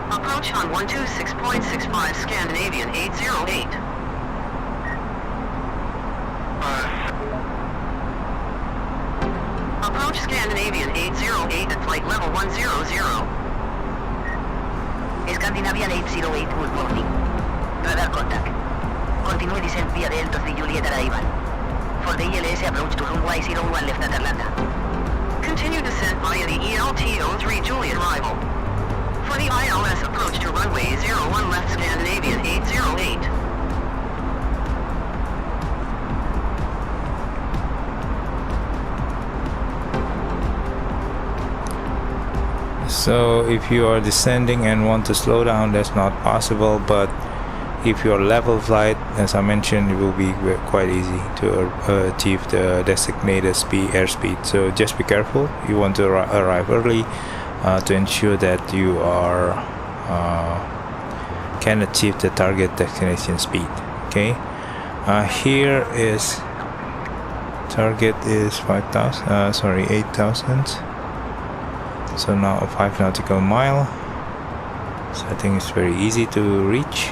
Approach on 126.65 Scandinavian 808. Approach Scandinavian 808 at flight level 100. Scandinavian 808, good morning. Radar contact. Continue descent via Delta 3 Juliet arrival. For the ILS approach to runway 01 left at Atlanta. Continue descent via the ELT 03 Juliet arrival. For the ILS approach to runway 01 left Scandinavian 808. so if you are descending and want to slow down, that's not possible. But if you're level flight, as I mentioned, it will be quite easy to achieve the designated airspeed. So just be careful. You want to arrive early to ensure that you are can achieve the target destination speed. Okay, here is target is 8,000. So now 5 nautical mile. So I think it's very easy to reach.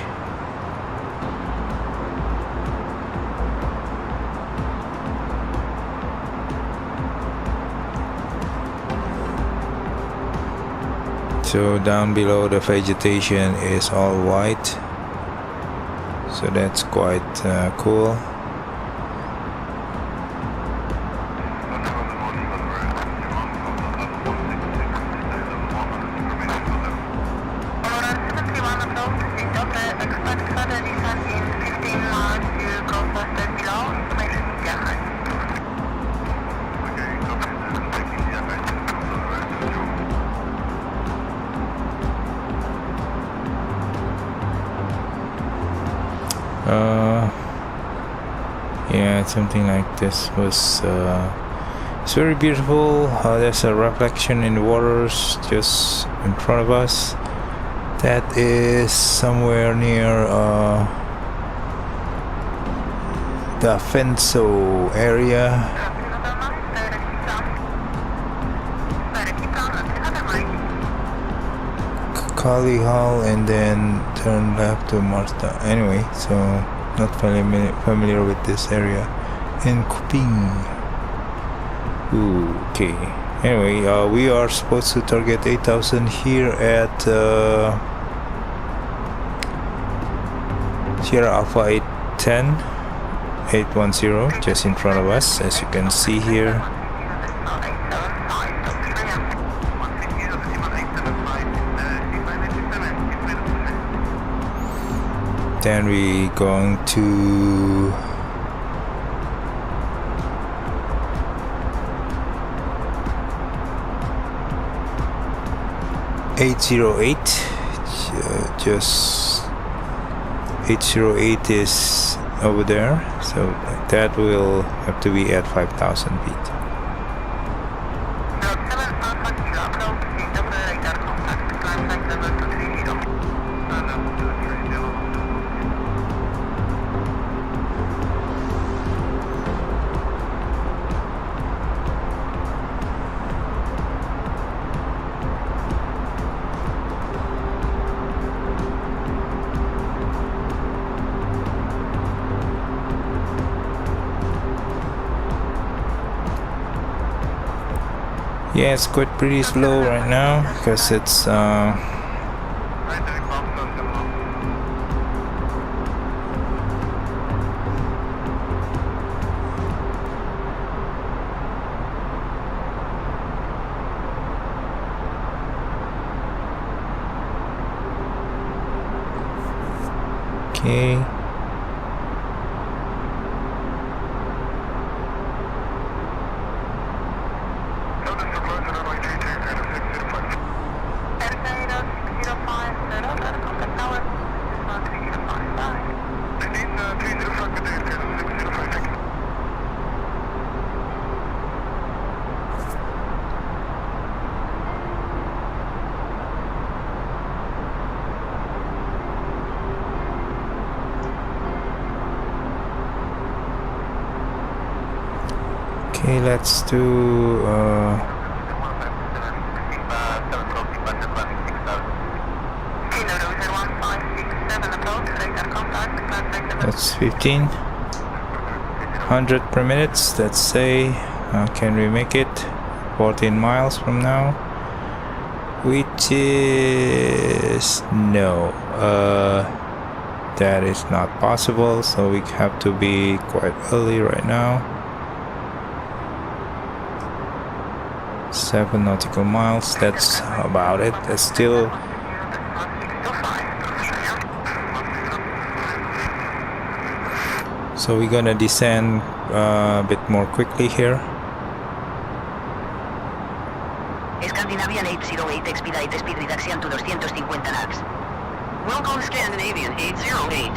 So down below, the vegetation is all white, so that's quite cool. Yeah, something like this was it's very beautiful. There's a reflection in the waters just in front of us. That is somewhere near the Fenso area. Kali Hall, and then turn left to Marsta. Anyway, so not familiar with this area. In Kuping. Okay. Anyway, we are supposed to target 8,000 here at Sierra Alpha 810, just in front of us, as you can see here. Then we going to just 808 is over there, so that will have to be at 5,000 feet. Yeah, it's quite pretty slow right now because it's Okay. Okay, let's do that's 1500 per minute. Let's say can we make it 14 miles from now, which is no, that is not possible, so we have to be quite early right now. 7 nautical miles, that's about it. That's still so we're gonna descend a bit more quickly here. Scandinavian 808 expedite speed reduction to 250 knots. Welcome Scandinavian 808.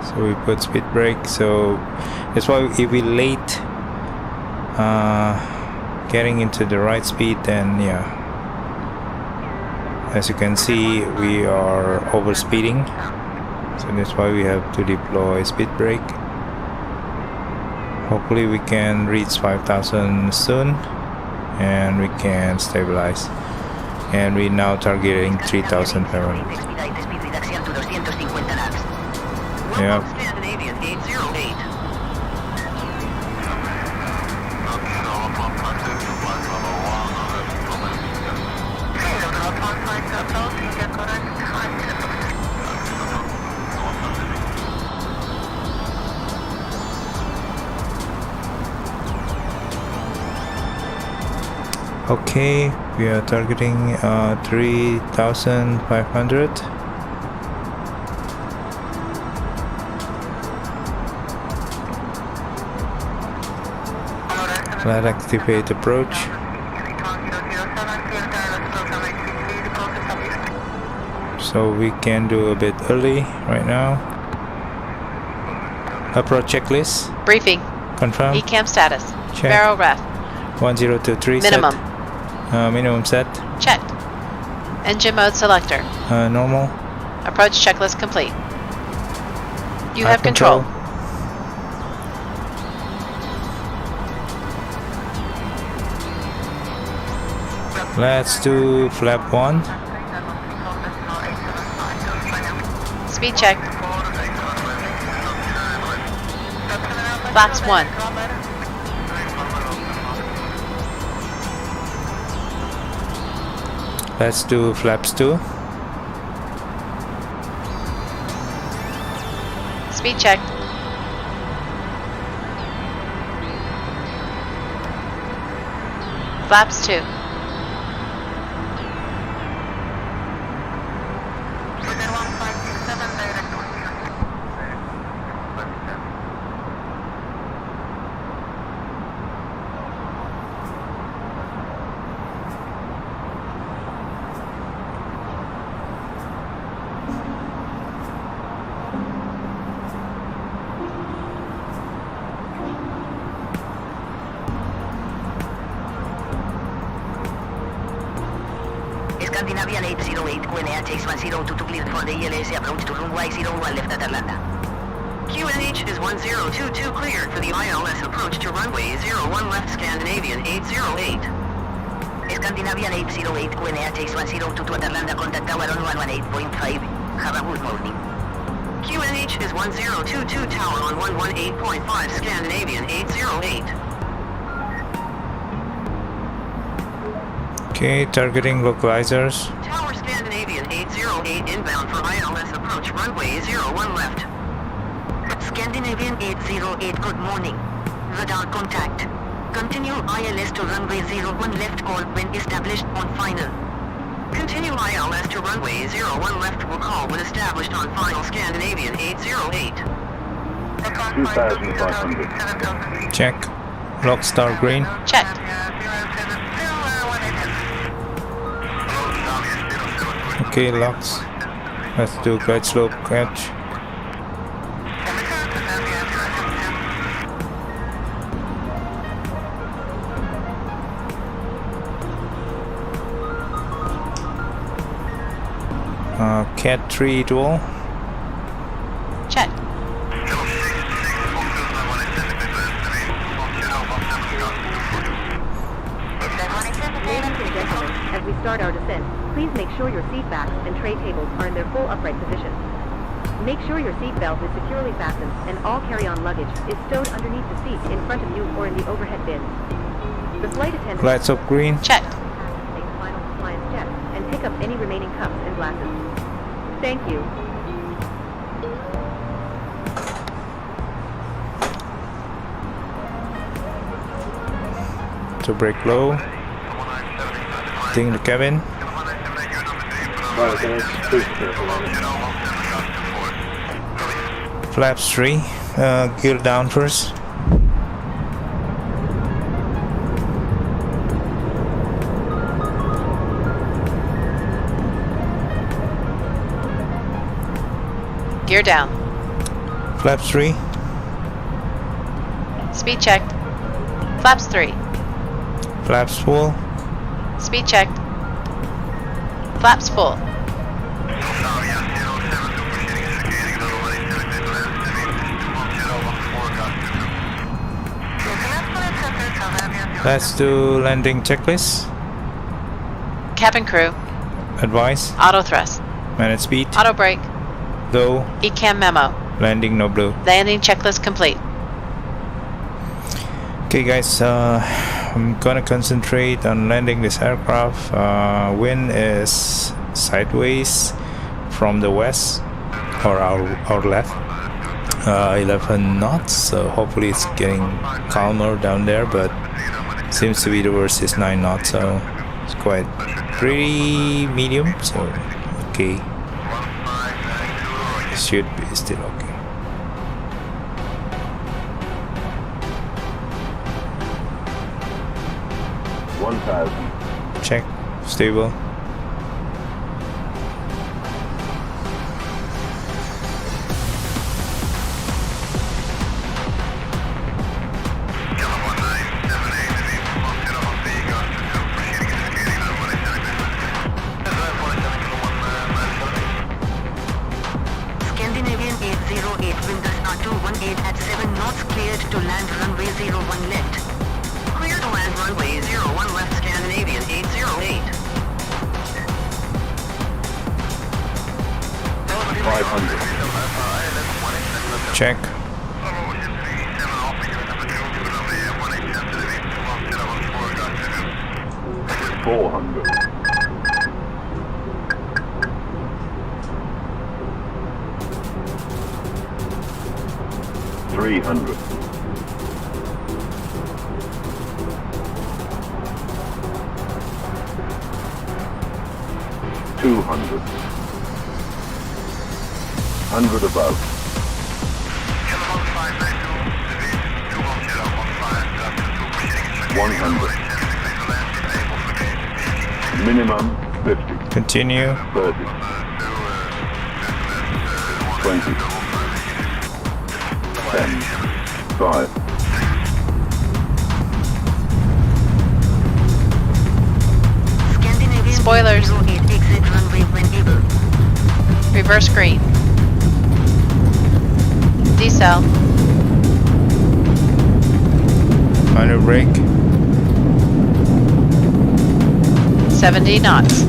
So we put speed brake, so that's why if we late getting into the right speed, then yeah, as you can see we are over speeding, so that's why we have to deploy speed brake. Hopefully we can reach 5,000 soon and we can stabilize, and we're now targeting 3,500. Yeah. Scandinavian 808. Okay, we are targeting 3,500. Let's activate approach. So we can do a bit early right now. Approach checklist. Briefing. Confirm. ECAM status. Check. Barrel ref. 1023 Minimum. set. Minimum set. Checked. Engine mode selector. Normal. Approach checklist complete. You High have control. Let's do flap 1. Speed check. Flaps 1. Let's do flaps 2. Speed check. Flaps 2. Scandinavian 808 QNH 102 cleared for the ILS approach to runway 01 left at Atlanta. QNH is 1022 cleared for the ILS approach to runway 01 left Scandinavian 808. Scandinavian 808 QNH 102 to Atlanta, contact tower on 118.5. Have a good morning. QNH is 1022 tower on 118.5 Scandinavian 808. Okay, targeting localizers. Tower Scandinavian 808 inbound for ILS approach runway 01 left. Scandinavian 808, good morning. Radar contact. Continue ILS to runway 01 left, call when established on final. Continue ILS to runway 01 left will call when established on final Scandinavian 808. 2,500. Check. Lock star green. Checked. Okay, locks. Let's do glide slope catch. Cat 3 dual. Checked. Ladies and gentlemen, as we start our descent, please make sure your seat backs and tray tables are in their full upright position. Make sure your seat belt is securely fastened and all carry-on luggage is stowed underneath the seat in front of you or in the overhead bin. The flight attendant Lights up green. Checked. make the final compliance check and pick up any remaining cups and glasses. Thank you. So brake low. Ding the cabin. Flaps 3. Gear down first. Gear down. Flaps 3. Speed checked. Flaps 3. Flaps full. Speed checked. Flaps full. Let's do landing checklist. Cabin crew. Advice. Auto thrust. Manage speed. Auto brake. Go. ECAM memo. Landing no blue. Landing checklist complete. Okay guys, I'm gonna concentrate on landing this aircraft. Wind is sideways from the west or our left. 11 knots, so hopefully it's getting calmer down there, but seems to be the worst is 9 knots, so it's quite pretty medium, so okay, should be still okay. Check, stable. Scandinavian 808, wind R218 at 7 knots, cleared to land runway 01 left. Clear to land runway 01 left, Scandinavian 808. 500. Check. $400. 300. 200. 100 above. 100. Minimum 50. Continue. 30. 20. 10. 5. Scandinavian Spoilers. 808, exit runway when able. Reverse green. Decel. Minor brake. 70 knots.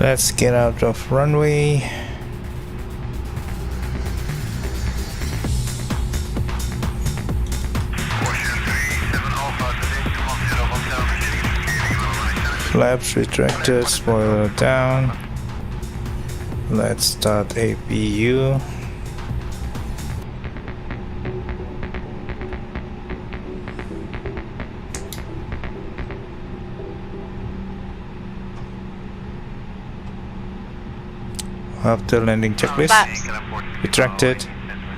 Let's get out of runway. Flaps retracted, spoiler down. Let's start APU. After landing checklist, Flaps. retracted,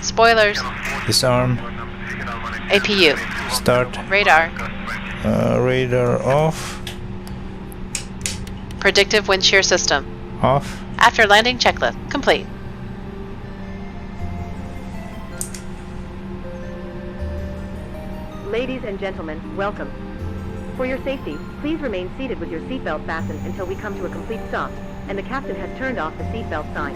Spoilers. disarm, APU. start, Radar. radar off, Predictive wind shear system. off. After landing checklist complete. Ladies and gentlemen, welcome. For your safety, please remain seated with your seatbelt fastened until we come to a complete stop, and the captain has turned off the seatbelt sign.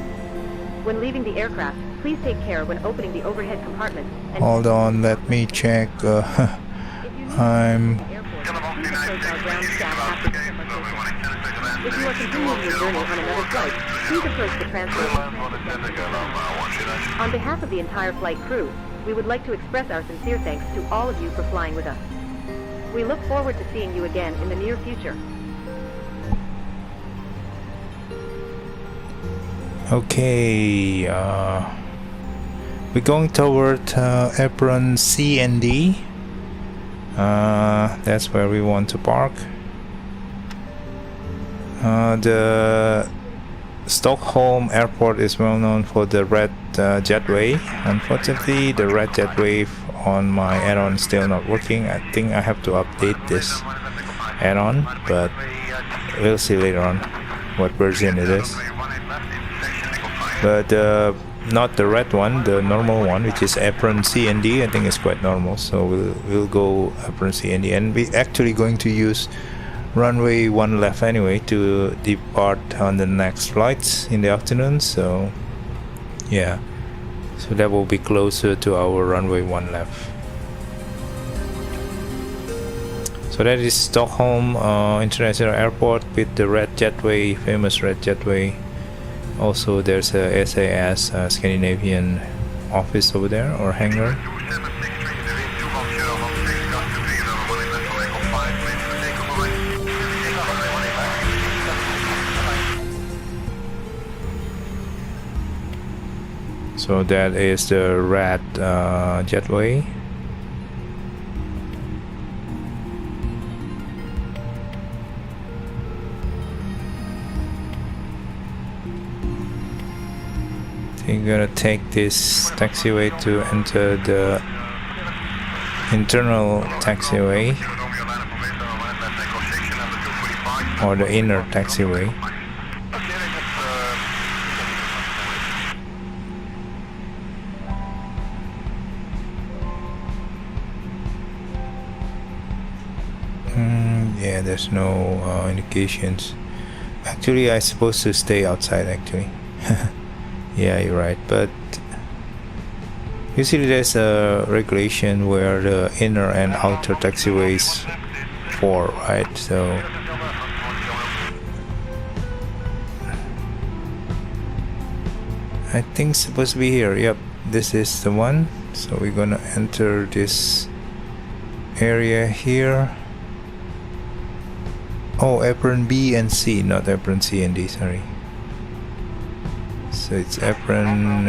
When leaving the aircraft, please take care when opening the overhead compartment. And Hold on, let me check. I'm if you are continuing your journey on another flight, please approach the transfer. On behalf of the entire flight crew, we would like to express our sincere thanks to all of you for flying with us. We look forward to seeing you again in the near future. okay. We're going toward apron C and D. That's where we want to park. The Stockholm airport is well known for the red jetway. Unfortunately, the red jetway on my add-on is still not working. I think I have to update this add-on, but we'll see later on what version it is. But not the red one, the normal one, which is apron C and D. I think it's quite normal, so we'll go apron C and D, and we actually going to use runway 1 left anyway to depart on the next flights in the afternoon. So yeah, so that will be closer to our runway 1 left. So that is Stockholm International Airport with the red jetway, famous red jetway. Also there's a SAS Scandinavian office over there, or hangar. So that is the red jetway. You're gonna take this taxiway to enter the internal taxiway or the inner taxiway. Yeah, there's no indications. Actually, I'm supposed to stay outside actually. Yeah, you're right, but usually there's a regulation where the inner and outer taxiways for, right? So I think it's supposed to be here. Yep, this is the one. So we're gonna enter this area here. Oh, apron B and C, not apron C and D, sorry. So it's apron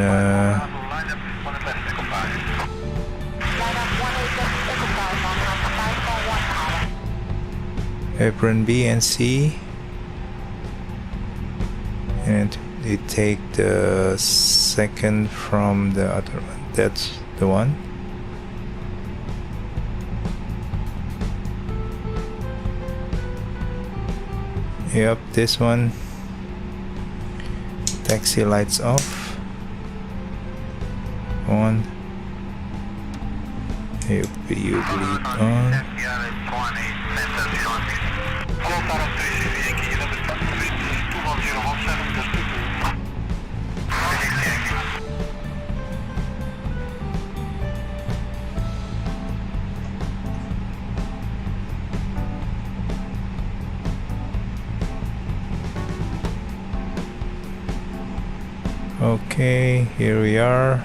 apron B and C, and you take the second from the other one. That's the one. Yep, this one. Taxi lights off. On. APU lead on. Okay, here we are,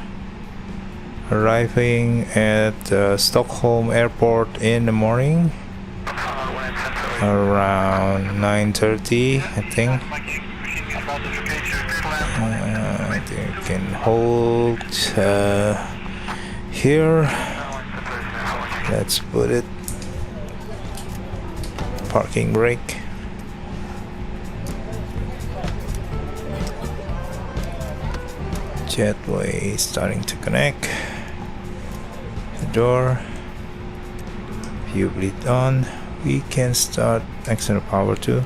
arriving at Stockholm Airport in the morning. around 9:30, I think. I think we can hold here. Let's put it parking brake. Jetway starting to connect. The door. View bleed on. We can start external power too.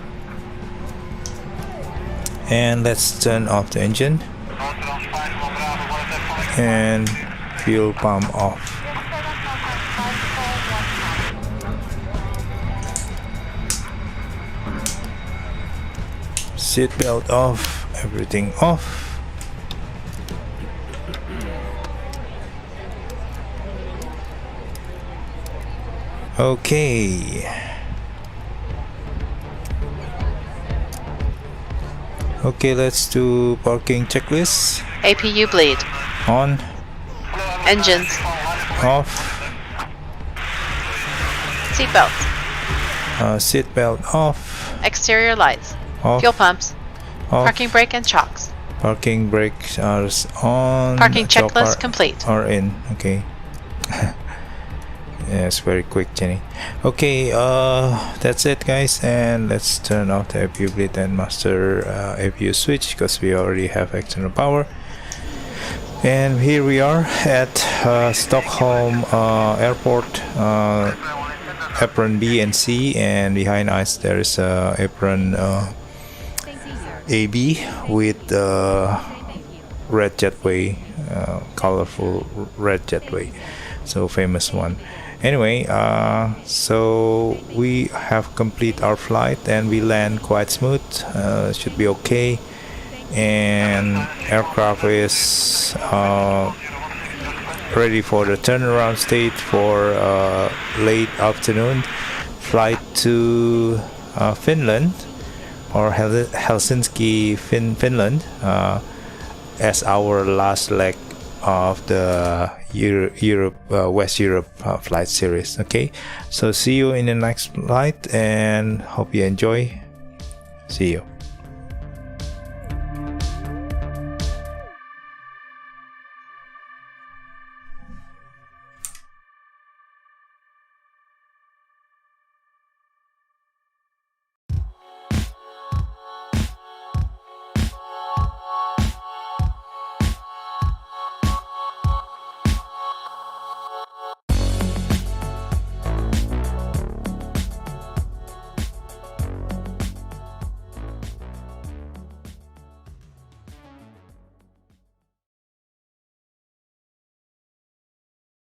And let's turn off the engine. And fuel pump off. Seat belt off. Everything off. Okay. Okay, let's do parking checklist. APU bleed. On. Engines. Off. Seatbelt. Seatbelt off. Exterior lights. Off. Fuel pumps. Off. Parking brake and shocks. Parking brakes are on. Parking Choke checklist complete. Are in. Okay. Yes, very quick, Jenny. Okay, that's it, guys, and let's turn off the APU bleed and master APU switch because we already have external power. And here we are at Stockholm Airport, apron B and C, and behind us there is apron AB with red jetway, colorful red jetway, so famous one. Anyway, so we have complete our flight and we land quite smooth. Should be okay, and aircraft is ready for the turnaround state for late afternoon flight to Finland, or Helsinki, Finland, as our last leg of the West Europe flight series. Okay, so see you in the next flight and hope you enjoy. See you.